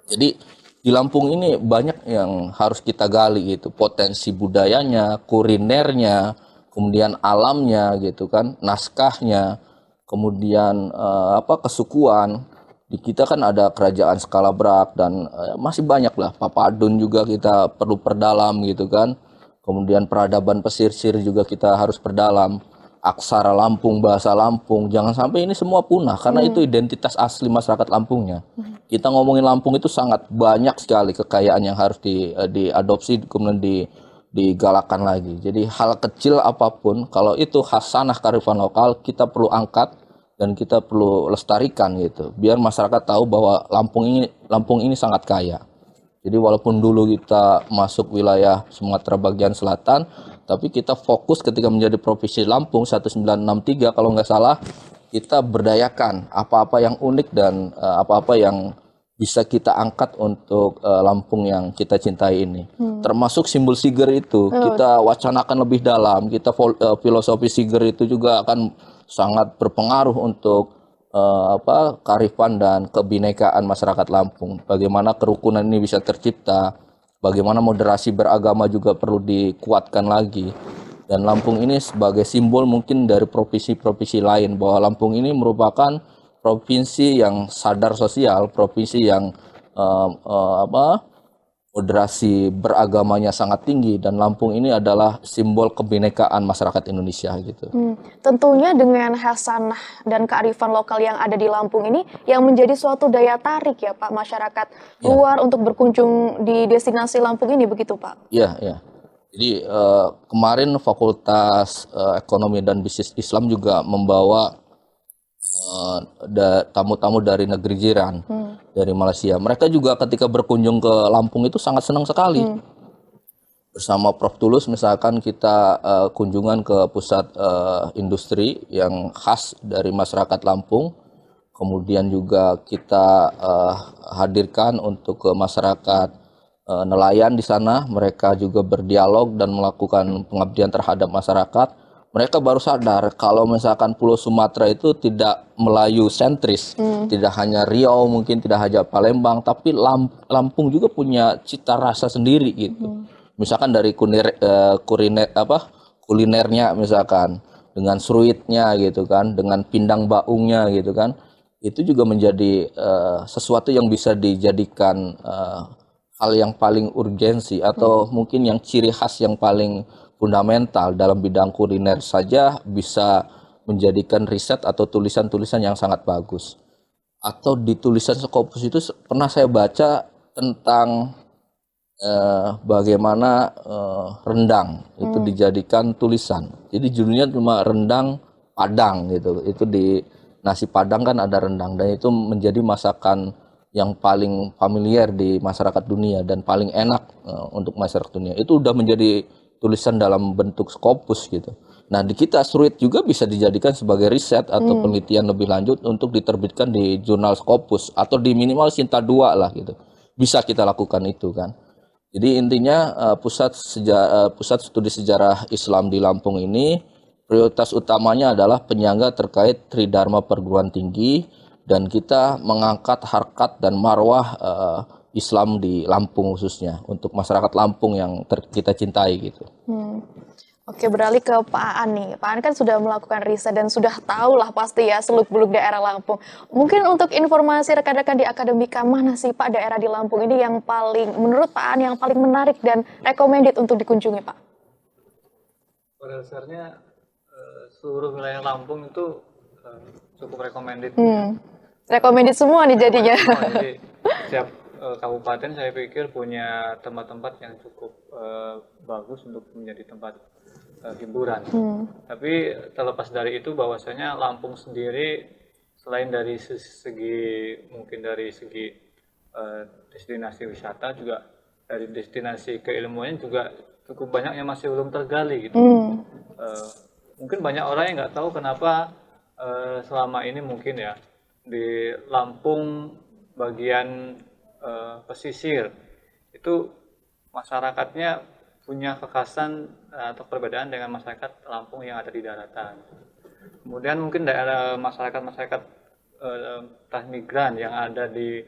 Jadi di Lampung ini banyak yang harus kita gali gitu. Potensi budayanya, kulinernya, kemudian alamnya gitu kan, naskahnya, kemudian kesukuan. Di kita kan ada kerajaan skala Brak dan masih banyak lah. Papadun juga kita perlu perdalam gitu kan. Kemudian peradaban pesisir juga kita harus perdalam. Aksara Lampung, bahasa Lampung, jangan sampai ini semua punah karena itu identitas asli masyarakat Lampungnya. Kita ngomongin Lampung itu sangat banyak sekali kekayaan yang harus diadopsi kemudian digalakan lagi. Jadi hal kecil apapun kalau itu khasanah kearifan lokal kita perlu angkat dan kita perlu lestarikan gitu. Biar masyarakat tahu bahwa Lampung ini sangat kaya. Jadi walaupun dulu kita masuk wilayah Sumatera bagian selatan, tapi kita fokus ketika menjadi provinsi Lampung 1963 kalau nggak salah, kita berdayakan apa-apa yang unik dan apa-apa yang bisa kita angkat untuk Lampung yang kita cintai ini. Termasuk simbol siger itu, kita wacanakan lebih dalam, kita filosofi siger itu juga akan sangat berpengaruh untuk kearifan dan kebinekaan masyarakat Lampung. Bagaimana kerukunan ini bisa tercipta, bagaimana moderasi beragama juga perlu dikuatkan lagi. Dan Lampung ini sebagai simbol mungkin dari provinsi-provinsi lain bahwa Lampung ini merupakan provinsi yang sadar sosial, provinsi yang moderasi beragamanya sangat tinggi dan Lampung ini adalah simbol kebinekaan masyarakat Indonesia gitu. Tentunya dengan khasanah dan kearifan lokal yang ada di Lampung ini yang menjadi suatu daya tarik ya Pak masyarakat luar untuk berkunjung di destinasi Lampung ini begitu Pak? Iya, iya. Jadi kemarin Fakultas Ekonomi dan Bisnis Islam juga membawa tamu-tamu dari negeri jiran, dari Malaysia. Mereka juga ketika berkunjung ke Lampung itu sangat senang sekali. Bersama Prof. Tulus misalkan kita kunjungan ke pusat industri yang khas dari masyarakat Lampung. Kemudian juga kita hadirkan untuk ke masyarakat nelayan di sana. Mereka juga berdialog dan melakukan pengabdian terhadap masyarakat. Mereka baru sadar kalau misalkan Pulau Sumatera itu tidak Melayu sentris, tidak hanya Riau, mungkin tidak hanya Palembang, tapi Lampung juga punya cita rasa sendiri gitu. Misalkan dari kulinernya misalkan dengan seruitnya gitu kan, dengan pindang baungnya gitu kan, itu juga menjadi sesuatu yang bisa dijadikan hal yang paling urgensi atau mungkin yang ciri khas yang paling fundamental dalam bidang kuliner saja bisa menjadikan riset atau tulisan-tulisan yang sangat bagus. Atau di tulisan Scopus itu pernah saya baca tentang bagaimana rendang itu dijadikan tulisan. Jadi judulnya cuma rendang Padang gitu. Itu di nasi Padang kan ada rendang dan itu menjadi masakan yang paling familiar di masyarakat dunia dan paling enak untuk masyarakat dunia. Itu udah menjadi tulisan dalam bentuk Scopus gitu. Nah di kita Seruit juga bisa dijadikan sebagai riset atau penelitian lebih lanjut untuk diterbitkan di jurnal Scopus atau di minimal Sinta 2 lah gitu. Bisa kita lakukan itu kan. Jadi intinya pusat studi sejarah Islam di Lampung ini prioritas utamanya adalah penyangga terkait Tridharma perguruan tinggi dan kita mengangkat harkat dan marwah Islam di Lampung khususnya untuk masyarakat Lampung yang kita cintai gitu. Oke, beralih ke Pak Aan nih. Pak Aan kan sudah melakukan riset dan sudah tahu lah pasti ya seluk-beluk daerah Lampung. Mungkin untuk informasi rekan-rekan di akademika, mana sih Pak daerah di Lampung ini yang paling, menurut Pak Aan yang paling menarik dan recommended untuk dikunjungi Pak? Pada dasarnya seluruh wilayah Lampung itu cukup recommended. Recommended semua nih jadinya. Jadi setiap kabupaten saya pikir punya tempat-tempat yang cukup bagus untuk menjadi tempat hiburan. Tapi terlepas dari itu bahwasanya Lampung sendiri selain dari mungkin dari segi destinasi wisata, juga dari destinasi keilmuannya juga cukup banyak yang masih belum tergali gitu. Mungkin banyak orang yang nggak tahu kenapa selama ini mungkin ya di Lampung bagian pesisir itu masyarakatnya punya kekhasan atau perbedaan dengan masyarakat Lampung yang ada di daratan. Kemudian mungkin daerah masyarakat transmigran yang ada di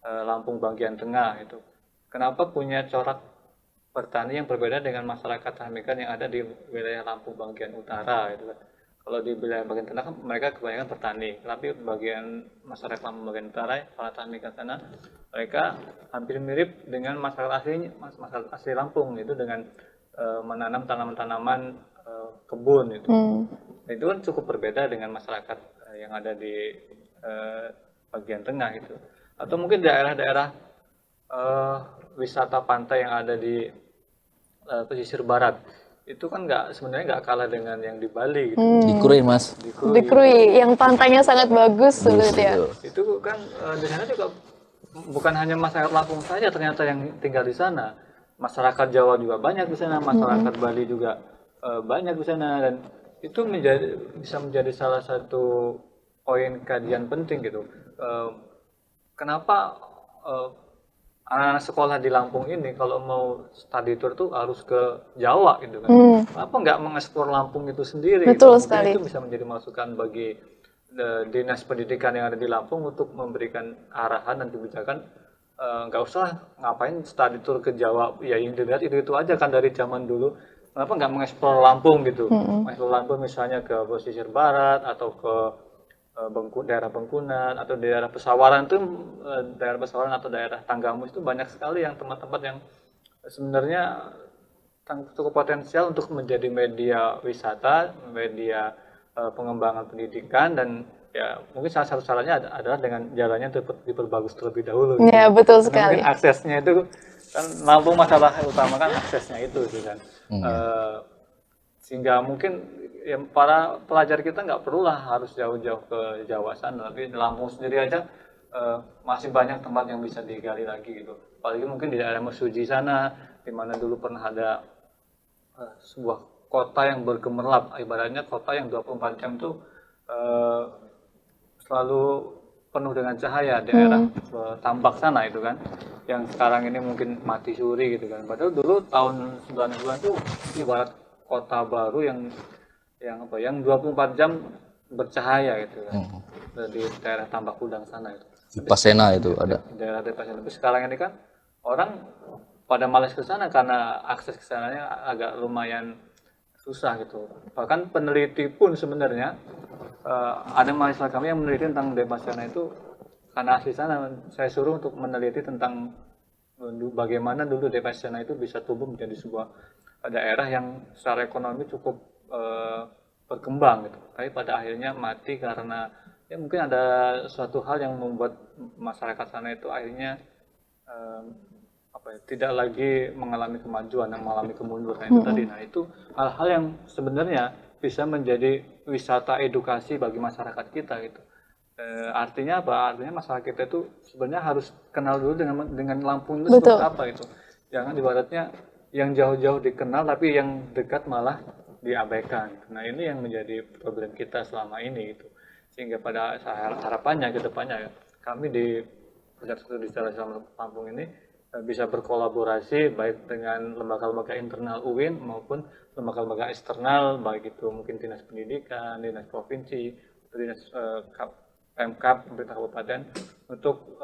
Lampung bagian tengah itu, kenapa punya corak bertani yang berbeda dengan masyarakat transmigran yang ada di wilayah Lampung bagian utara gitu kan. Kalau di wilayah bagian tengah kan mereka kebanyakan petani, tapi bagian masyarakat Lampung bagian utara, para transmigran sana, mereka hampir mirip dengan masyarakat asli Lampung, itu dengan menanam tanaman-tanaman kebun itu. Itu kan cukup berbeda dengan masyarakat yang ada di bagian tengah itu. Atau mungkin daerah-daerah wisata pantai yang ada di pesisir barat, itu kan sebenarnya nggak kalah dengan yang di Bali gitu. Di Krui Mas. Di Krui, yang pantainya sangat bagus gitu ya. Itu kan di sana juga bukan hanya masyarakat Lampung saja ternyata yang tinggal di sana. Masyarakat Jawa juga banyak di sana, masyarakat Bali juga banyak di sana, dan itu bisa menjadi salah satu poin kajian penting gitu. Kenapa anak-anak sekolah di Lampung ini kalau mau study tour tuh harus ke Jawa gitu kan? Kenapa nggak mengeksplor Lampung itu sendiri? Betul gitu? sekali. Itu bisa menjadi masukan bagi dinas pendidikan yang ada di Lampung untuk memberikan arahan dan kebijakan. Nggak usah ngapain study tour ke Jawa, ya yang dilihat itu aja kan dari zaman dulu. Kenapa nggak mengeksplor Lampung gitu? Mengeksplor Lampung misalnya ke pesisir barat atau ke daerah Bengkunan atau daerah Pesawaran itu, daerah Pesawaran atau daerah Tanggamus itu banyak sekali yang tempat-tempat yang sebenarnya cukup potensial untuk menjadi media wisata, media pengembangan pendidikan, dan ya mungkin salah satu caranya adalah dengan jalannya diperbagus terlebih dahulu. Ya, gitu. betul Karena sekali. mungkin aksesnya itu kan Lampung masalah utama kan aksesnya itu kan. Sehingga mungkin ya, para pelajar kita nggak perlulah harus jauh-jauh ke Jawa sana, tapi di Lampung sendiri aja masih banyak tempat yang bisa digali lagi gitu. Apalagi mungkin di daerah Mesuji sana, di mana dulu pernah ada sebuah kota yang bergemerlap, ibaratnya kota yang 24 jam tuh selalu penuh dengan cahaya, daerah Tambak sana itu kan, yang sekarang ini mungkin mati suri gitu kan. Padahal dulu tahun 90-an tuh ibarat kota baru yang 24 jam bercahaya gitu kan. Di daerah Tambak Udang sana itu. Di Pasena itu ada. Daerah Pasena. Tapi sekarang ini kan orang pada malas ke sana karena akses ke sananya agak lumayan susah gitu. Bahkan peneliti pun sebenarnya ada mahasiswa kami yang meneliti tentang Depasena itu, karena asli sana saya suruh untuk meneliti tentang bagaimana dulu Depasena itu bisa tumbuh menjadi sebuah daerah yang secara ekonomi cukup berkembang gitu. Tapi pada akhirnya mati karena ya mungkin ada suatu hal yang membuat masyarakat sana itu akhirnya tidak lagi mengalami kemajuan, yang mengalami kemunduran itu tadi. Nah, itu hal-hal yang sebenarnya bisa menjadi wisata edukasi bagi masyarakat kita gitu. Artinya apa? Artinya masyarakat kita itu sebenarnya harus kenal dulu dengan Lampung itu seperti apa itu. Jangan ibaratnya yang jauh-jauh dikenal tapi yang dekat malah diabaikan. Nah, ini yang menjadi problem kita selama ini gitu. Sehingga pada harapannya ke depannya kami di Pusat Studi Sejarah Islam Lampung ini bisa berkolaborasi baik dengan lembaga-lembaga internal UIN maupun lembaga-lembaga eksternal, baik itu mungkin dinas pendidikan, dinas provinsi, dinas Pemkab, pemerintah kabupaten, untuk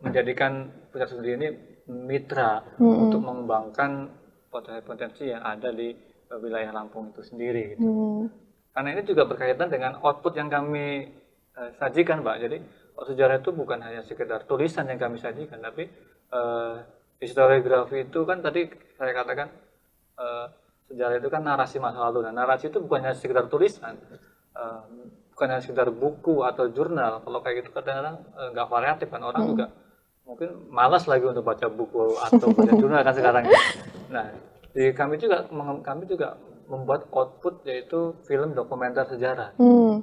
menjadikan pusat studi ini mitra untuk mengembangkan potensi-potensi yang ada di wilayah Lampung itu sendiri gitu. Karena ini juga berkaitan dengan output yang kami sajikan, Mbak. Jadi sejarah itu bukan hanya sekedar tulisan yang kami sajikan, tapi historiografi itu kan tadi saya katakan sejarah itu kan narasi masa lalu. Nah, narasi itu bukan hanya sekedar tulisan, bukan hanya sekedar buku atau jurnal. Kalau kayak gitu kadang-kadang nggak variatif kan, orang juga mungkin malas lagi untuk baca buku atau baca jurnal kan sekarang. Nah, di kami juga membuat output yaitu film dokumenter sejarah.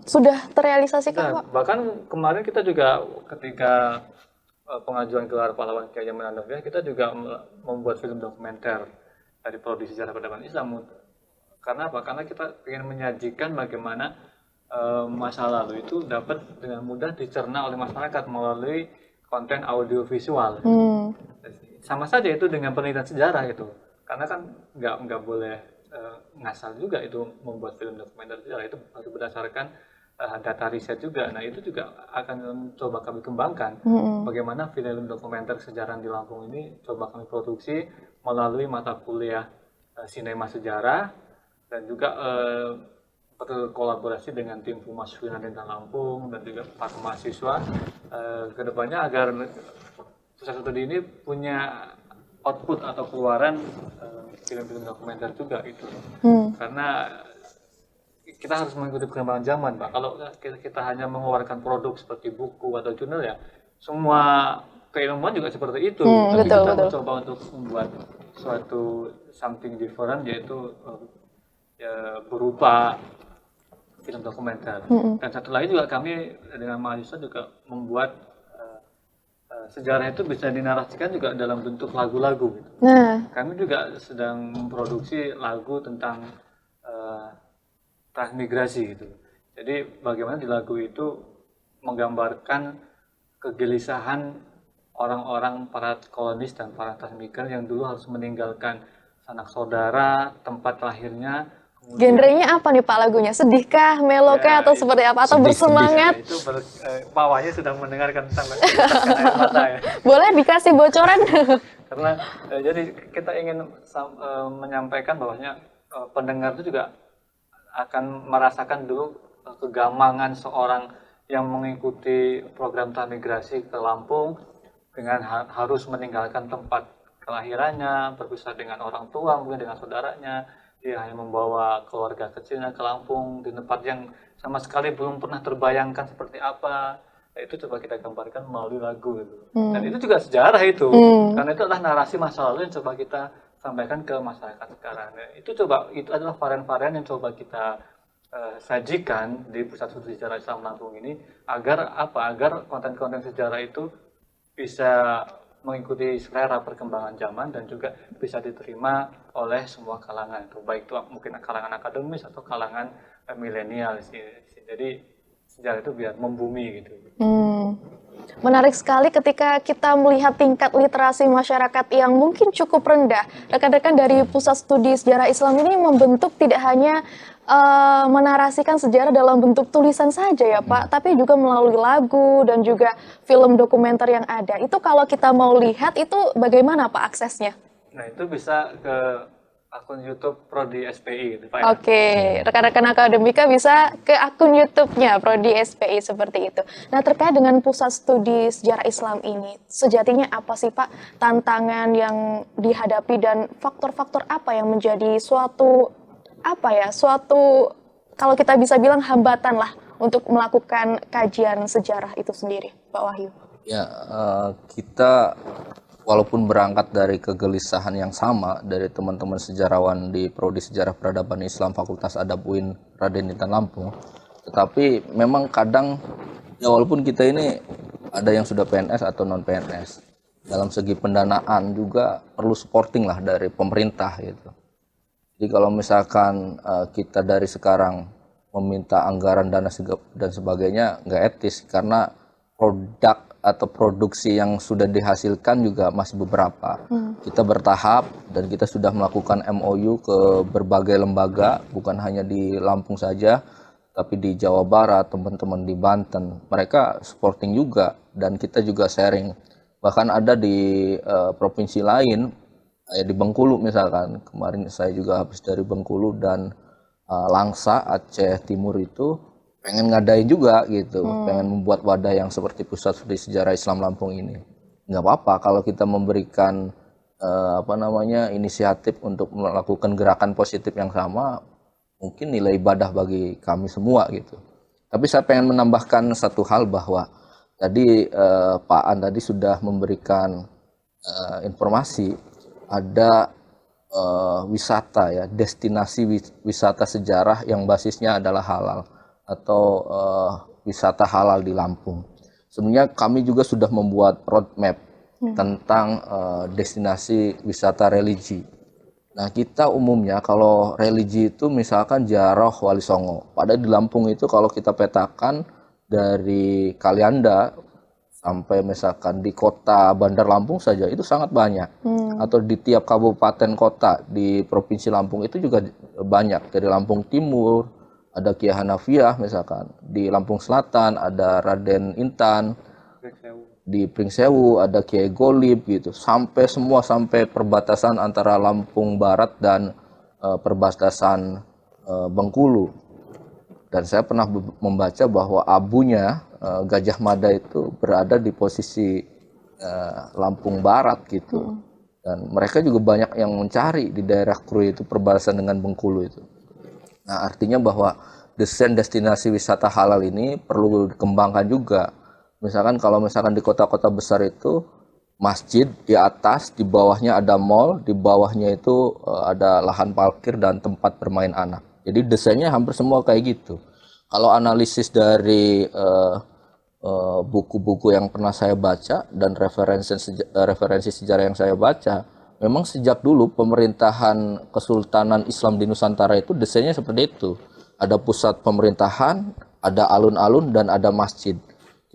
Sudah terrealisasikan, Pak? Bahkan kemarin kita juga ketika pengajuan gelar pahlawan Kiai Haji Anandya, kita juga membuat film dokumenter dari prodi sejarah peradaban Islam. Karena apa? Karena kita ingin menyajikan bagaimana masa lalu itu dapat dengan mudah dicerna oleh masyarakat melalui konten audiovisual. Sama saja itu dengan penelitian sejarah gitu. Karena kan nggak boleh ngasal juga itu membuat film dokumenter sejarah, itu harus berdasarkan data riset juga. Nah, itu juga akan coba kami kembangkan bagaimana film dokumenter sejarah di Lampung ini coba kami produksi melalui mata kuliah sinema sejarah dan juga berkolaborasi dengan tim Humas Raden Lampung dan juga para mahasiswa kedepannya agar pusat studi ini punya output atau keluaran film-film dokumenter juga itu. Karena kita harus mengikuti perkembangan zaman, Pak. Kalau kita hanya mengeluarkan produk seperti buku atau jurnal ya, semua keilmuan juga seperti itu. Tapi kita mencoba untuk membuat suatu something different, yaitu berupa film dokumenter. Dan satu lagi juga kami dengan mahasiswa juga membuat sejarah itu bisa dinarasikan juga dalam bentuk lagu-lagu. Kami juga sedang memproduksi lagu tentang transmigrasi gitu. Jadi bagaimana di lagu itu menggambarkan kegelisahan orang-orang para kolonis dan para transmigran yang dulu harus meninggalkan sanak saudara, tempat lahirnya. Genrenya apa nih Pak lagunya? Sedihkah, melokah, atau seperti apa? Atau bersemangat? Itu Pak Wahyu sedang mendengarkan sampai air mata ya. Boleh dikasih bocoran? Karena jadi kita ingin menyampaikan bahwasanya pendengar itu juga akan merasakan dulu kegamangan seorang yang mengikuti program transmigrasi ke Lampung dengan harus meninggalkan tempat kelahirannya, berpisah dengan orang tua, mungkin dengan saudaranya. Dia hanya membawa keluarga kecilnya ke Lampung di tempat yang sama sekali belum pernah terbayangkan seperti apa. Nah, itu coba kita gambarkan melalui lagu gitu. Dan itu juga sejarah itu, karena itu adalah narasi masa lalu yang coba kita sampaikan ke masyarakat sekarang. Nah, itu adalah varian-varian yang coba kita sajikan di Pusat Studi Sejarah Islam Lampung ini agar konten-konten sejarah itu bisa mengikuti selera perkembangan zaman dan juga bisa diterima oleh semua kalangan, baik itu mungkin kalangan akademis atau kalangan milenial. Jadi sejarah itu biar membumi gitu. Menarik sekali ketika kita melihat tingkat literasi masyarakat yang mungkin cukup rendah. Rekan-rekan dari Pusat Studi Sejarah Islam ini membentuk tidak hanya menarasikan sejarah dalam bentuk tulisan saja ya Pak, tapi juga melalui lagu dan juga film dokumenter yang ada. Itu kalau kita mau lihat itu bagaimana Pak aksesnya? Nah, itu bisa ke akun YouTube Prodi SPI gitu, Pak. Oke, rekan-rekan akademika bisa ke akun YouTube-nya Prodi SPI seperti itu. Nah, terkait dengan Pusat Studi Sejarah Islam ini, sejatinya apa sih Pak tantangan yang dihadapi dan faktor-faktor apa yang menjadi suatu kalau kita bisa bilang hambatan lah untuk melakukan kajian sejarah itu sendiri, Pak Wahyu? Ya, kita walaupun berangkat dari kegelisahan yang sama dari teman-teman sejarawan di Prodi Sejarah Peradaban Islam Fakultas Adab UIN Raden Intan Lampung, tetapi memang kadang ya walaupun kita ini ada yang sudah PNS atau non PNS, dalam segi pendanaan juga perlu supporting lah dari pemerintah gitu. Jadi kalau misalkan kita dari sekarang meminta anggaran dana dan sebagainya nggak etis, karena produk atau produksi yang sudah dihasilkan juga masih beberapa. Kita bertahap dan kita sudah melakukan MOU ke berbagai lembaga, bukan hanya di Lampung saja, tapi di Jawa Barat, teman-teman di Banten, mereka supporting juga dan kita juga sharing. Bahkan ada di provinsi lain Kayak di Bengkulu misalkan, kemarin saya juga habis dari Bengkulu dan Langsa, Aceh Timur itu pengen ngadain juga gitu, pengen membuat wadah yang seperti Pusat Studi Sejarah Islam Lampung ini. Nggak apa-apa kalau kita memberikan inisiatif untuk melakukan gerakan positif yang sama, mungkin nilai ibadah bagi kami semua gitu. Tapi saya pengen menambahkan satu hal bahwa tadi Pak An tadi sudah memberikan informasi ada wisata ya, destinasi wisata sejarah yang basisnya adalah halal atau wisata halal di Lampung. Sebenarnya kami juga sudah membuat roadmap tentang destinasi wisata religi. Nah, kita umumnya kalau religi itu misalkan Ziarah Wali Songo. Padahal di Lampung itu kalau kita petakan dari Kalianda sampai misalkan di kota Bandar Lampung saja itu sangat banyak. Atau di tiap kabupaten kota di Provinsi Lampung itu juga banyak. Dari Lampung Timur ada Kiai Hanafiah misalkan, di Lampung Selatan ada Raden Intan, di Pringsewu ada Kiai Golib gitu, sampai perbatasan antara Lampung Barat dan perbatasan Bengkulu. Dan saya pernah membaca bahwa abunya Gajah Mada itu berada di posisi Lampung Barat gitu. Dan mereka juga banyak yang mencari di daerah Krui itu perbatasan dengan Bengkulu itu. Nah, artinya bahwa desain destinasi wisata halal ini perlu dikembangkan juga. Misalkan kalau misalkan di kota-kota besar itu masjid di atas, di bawahnya ada mall, di bawahnya itu ada lahan parkir dan tempat bermain anak. Jadi desainnya hampir semua kayak gitu. Kalau analisis dari buku-buku yang pernah saya baca dan referensi sejarah yang saya baca, memang sejak dulu pemerintahan Kesultanan Islam di Nusantara itu desainnya seperti itu. Ada pusat pemerintahan, ada alun-alun, dan ada masjid.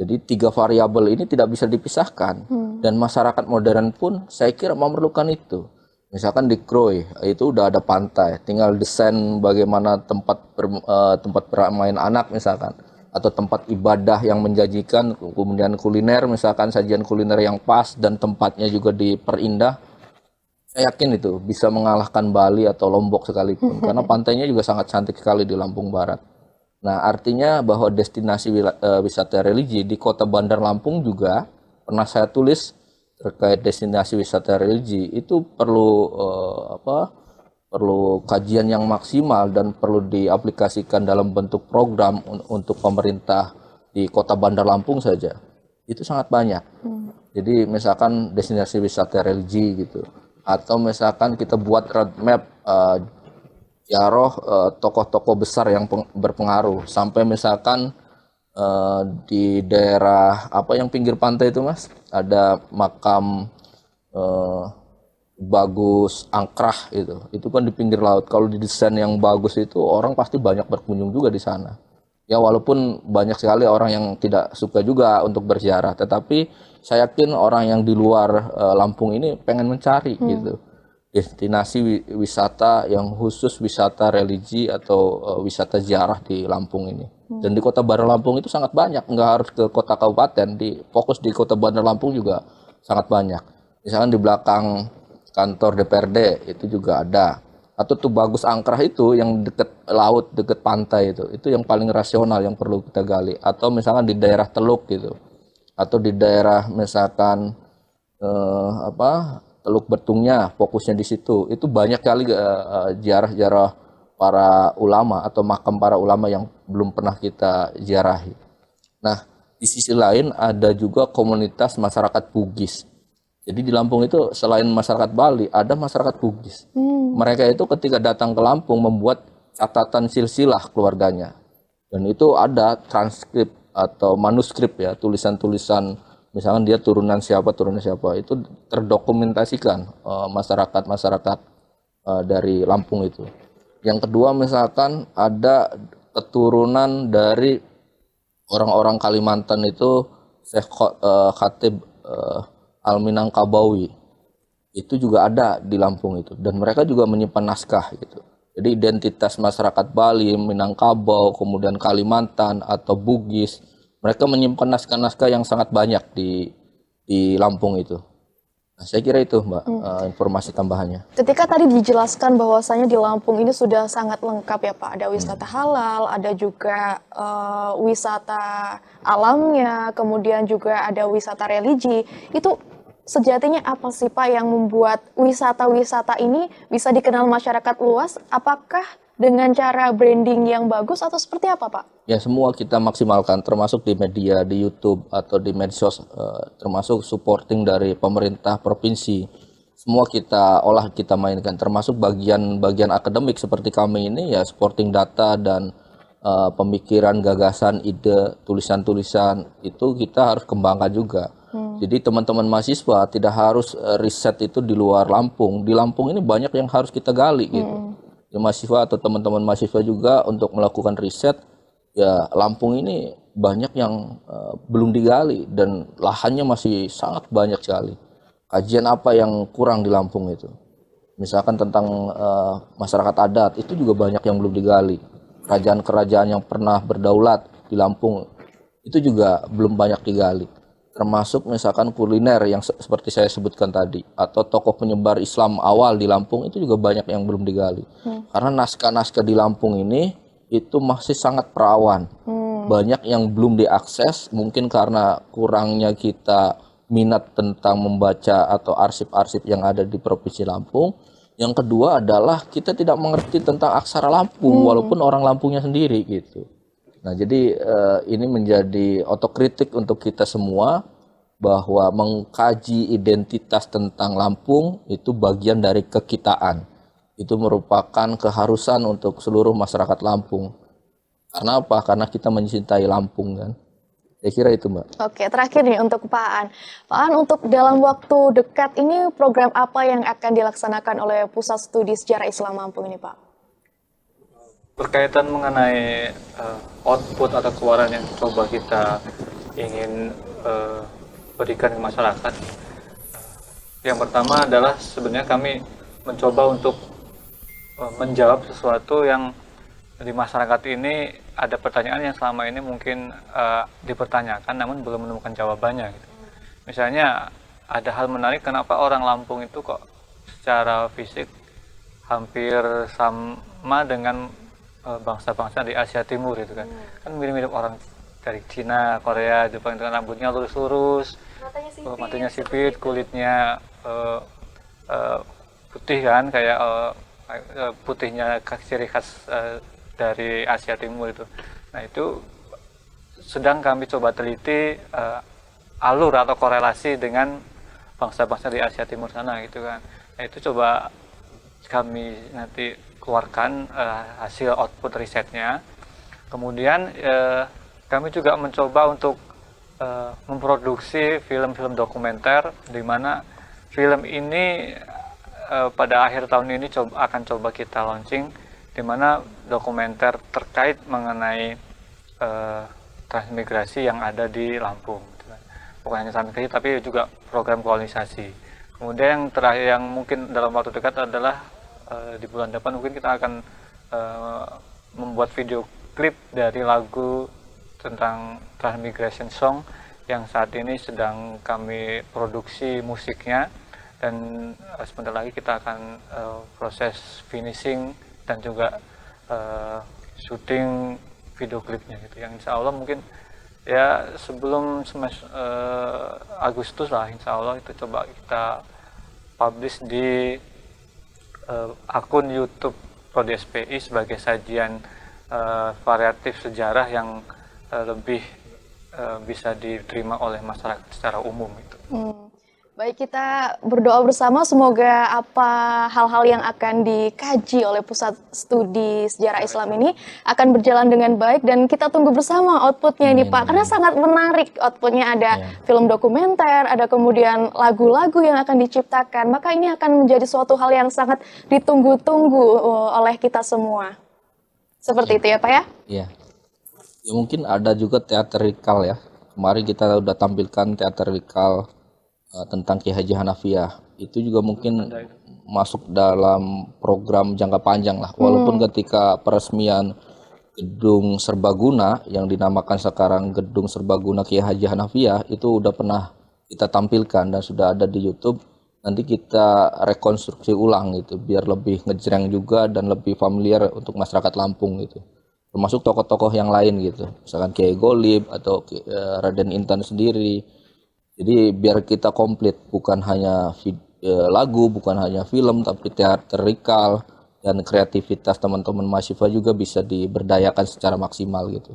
Jadi 3 variabel ini tidak bisa dipisahkan. Dan masyarakat modern pun saya kira memerlukan itu. Misalkan di Krui itu udah ada pantai, tinggal desain bagaimana tempat bermain anak misalkan, atau tempat ibadah yang menjanjikan, kemudian kuliner misalkan sajian kuliner yang pas dan tempatnya juga diperindah. Saya yakin itu bisa mengalahkan Bali atau Lombok sekalipun, karena pantainya juga sangat cantik sekali di Lampung Barat. Nah, artinya bahwa destinasi wisata religi di kota Bandar Lampung juga pernah saya tulis terkait destinasi wisata religi itu perlu kajian yang maksimal dan perlu diaplikasikan dalam bentuk program untuk pemerintah di kota Bandar Lampung saja. Itu sangat banyak. Jadi misalkan destinasi wisata religi gitu. Atau misalkan kita buat roadmap ziarah tokoh-tokoh besar yang berpengaruh, sampai misalkan di daerah yang pinggir pantai itu Mas, ada makam Bagus Angkrah itu kan di pinggir laut. Kalau didesain yang bagus itu orang pasti banyak berkunjung juga di sana. Ya walaupun banyak sekali orang yang tidak suka juga untuk berziarah, tetapi saya yakin orang yang di luar Lampung ini pengen mencari gitu destinasi wisata yang khusus wisata religi atau wisata ziarah di Lampung ini. Dan di kota Bandar Lampung itu sangat banyak, nggak harus ke kota kabupaten, fokus di kota Bandar Lampung juga sangat banyak. Misalkan di belakang kantor DPRD itu juga ada. Atau tuh Bagus Angkrah itu yang deket laut, deket pantai itu yang paling rasional yang perlu kita gali. Atau misalkan di daerah Teluk gitu, atau di daerah misalkan Teluk Betungnya, fokusnya di situ. Itu banyak kali ziarah-ziarah para ulama atau makam para ulama yang belum pernah kita ziarahi. Nah, di sisi lain ada juga komunitas masyarakat Bugis. Jadi di Lampung itu selain masyarakat Bali, ada masyarakat Bugis. Mereka itu ketika datang ke Lampung membuat catatan silsilah keluarganya. Dan itu ada transkrip atau manuskrip ya, tulisan-tulisan, misalkan dia turunan siapa, itu terdokumentasikan masyarakat dari Lampung itu. Yang kedua misalkan ada keturunan dari orang-orang Kalimantan itu Syekh Khatib Al-Minangkabawi. Itu juga ada di Lampung itu, dan mereka juga menyimpan naskah gitu. Jadi identitas masyarakat Bali, Minangkabau, kemudian Kalimantan atau Bugis, mereka menyimpan naskah-naskah yang sangat banyak di Lampung itu. Nah, saya kira itu Mbak, informasi tambahannya. Ketika tadi dijelaskan bahwasanya di Lampung ini sudah sangat lengkap ya Pak, ada wisata halal, ada juga wisata alamnya, kemudian juga ada wisata religi. Itu sejatinya apa sih Pak yang membuat wisata-wisata ini bisa dikenal masyarakat luas? Apakah dengan cara branding yang bagus atau seperti apa Pak? Ya semua kita maksimalkan, termasuk di media, di YouTube atau di medsos, termasuk supporting dari pemerintah provinsi. Semua kita olah, kita mainkan, termasuk bagian-bagian akademik seperti kami ini ya, supporting data dan pemikiran, gagasan, ide, tulisan-tulisan itu kita harus kembangkan juga. Jadi teman-teman mahasiswa tidak harus riset itu di luar Lampung. Di Lampung ini banyak yang harus kita gali gitu. Ya, mahasiswa atau teman-teman mahasiswa juga untuk melakukan riset. Ya Lampung ini banyak yang belum digali dan lahannya masih sangat banyak sekali. Kajian apa yang kurang di Lampung itu? Misalkan tentang masyarakat adat itu juga banyak yang belum digali. Kerajaan-kerajaan yang pernah berdaulat di Lampung itu juga belum banyak digali. Termasuk misalkan kuliner yang seperti saya sebutkan tadi, atau tokoh penyebar Islam awal di Lampung itu juga banyak yang belum digali. Karena naskah-naskah di Lampung ini itu masih sangat perawan. Banyak yang belum diakses, mungkin karena kurangnya kita minat tentang membaca atau arsip-arsip yang ada di Provinsi Lampung. Yang kedua adalah kita tidak mengerti tentang aksara Lampung, walaupun orang Lampungnya sendiri gitu. Nah jadi ini menjadi otokritik untuk kita semua, bahwa mengkaji identitas tentang Lampung itu bagian dari kekitaan. Itu merupakan keharusan untuk seluruh masyarakat Lampung. Karena apa? Karena kita mencintai Lampung kan. Saya kira itu Mbak. Oke, terakhir nih untuk Pak Aan. Pak Aan, untuk dalam waktu dekat ini program apa yang akan dilaksanakan oleh Pusat Studi Sejarah Islam Lampung ini Pak? Berkaitan mengenai output atau keluaran yang coba kita ingin berikan ke masyarakat. Yang pertama adalah sebenarnya kami mencoba untuk menjawab sesuatu yang di masyarakat ini ada pertanyaan yang selama ini mungkin dipertanyakan namun belum menemukan jawabannya gitu. Misalnya ada hal menarik, kenapa orang Lampung itu kok secara fisik hampir sama dengan bangsa-bangsa di Asia Timur gitu kan. Kan mirip-mirip orang dari Cina, Korea, Jepang, dengan rambutnya lurus-lurus, matanya sipit, kulitnya putih kan, kayak putihnya ciri khas dari Asia Timur itu. Nah itu sedang kami coba teliti alur atau korelasi dengan bangsa-bangsa di Asia Timur sana gitu kan. Nah itu coba kami nanti keluarkan hasil output risetnya. Kemudian kami juga mencoba untuk memproduksi film-film dokumenter, di mana film ini pada akhir tahun ini akan coba kita launching, di mana dokumenter terkait mengenai transmigrasi yang ada di Lampung. Bukan hanya transmigrasi, tapi juga program kolonisasi. Kemudian yang terakhir yang mungkin dalam waktu dekat adalah di bulan depan mungkin kita akan membuat video klip dari lagu tentang transmigration song yang saat ini sedang kami produksi musiknya, dan sebentar lagi kita akan proses finishing dan juga syuting video klipnya gitu, yang insya Allah mungkin ya sebelum Agustus lah insya Allah itu coba kita publish di akun YouTube Prodi SPI sebagai sajian variatif sejarah yang lebih bisa diterima oleh masyarakat secara umum itu. Baik, kita berdoa bersama semoga apa hal-hal yang akan dikaji oleh Pusat Studi Sejarah Islam ini akan berjalan dengan baik, dan kita tunggu bersama outputnya ini Pak, karena sangat menarik outputnya. Ada film dokumenter, ada kemudian lagu-lagu yang akan diciptakan, maka ini akan menjadi suatu hal yang sangat ditunggu-tunggu oleh kita semua. Seperti itu ya Pak ya? Iya. Ya mungkin ada juga teatrikal ya. Kemarin kita udah tampilkan teatrikal tentang Ki Haji Hanafiyah. Itu juga mungkin masuk dalam program jangka panjang lah. Walaupun ketika peresmian Gedung Serbaguna yang dinamakan sekarang Gedung Serbaguna Ki Haji Hanafiyah itu udah pernah kita tampilkan dan sudah ada di YouTube. nanti kita rekonstruksi ulang gitu, biar lebih ngejreng juga dan lebih familiar untuk masyarakat Lampung gitu. Termasuk tokoh-tokoh yang lain gitu, misalkan Kiai Golib atau Raden Intan sendiri. Jadi biar kita komplit, bukan hanya lagu, bukan hanya film, tapi teatrikal dan kreativitas teman-teman mahasiswa juga bisa diberdayakan secara maksimal gitu.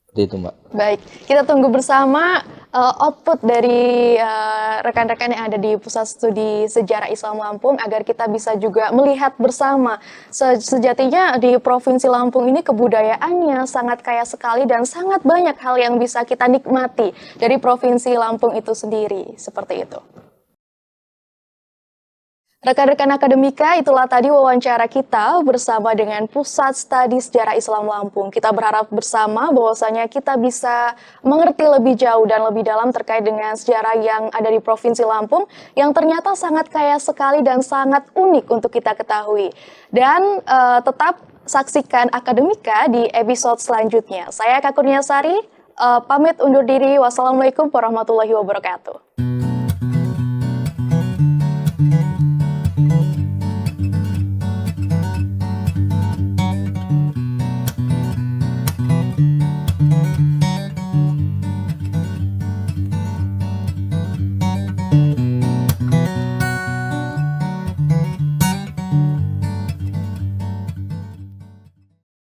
Seperti itu, Mbak. Baik, kita tunggu bersama output dari rekan-rekan yang ada di Pusat Studi Sejarah Islam Lampung agar kita bisa juga melihat bersama sejatinya di Provinsi Lampung ini kebudayaannya sangat kaya sekali dan sangat banyak hal yang bisa kita nikmati dari Provinsi Lampung itu sendiri, seperti itu. Rekan-rekan akademika, itulah tadi wawancara kita bersama dengan Pusat Studi Sejarah Islam Lampung. Kita berharap bersama bahwasanya kita bisa mengerti lebih jauh dan lebih dalam terkait dengan sejarah yang ada di Provinsi Lampung yang ternyata sangat kaya sekali dan sangat unik untuk kita ketahui. Dan tetap saksikan akademika di episode selanjutnya. Saya Eka Kurniasari, pamit undur diri. Wassalamualaikum warahmatullahi wabarakatuh.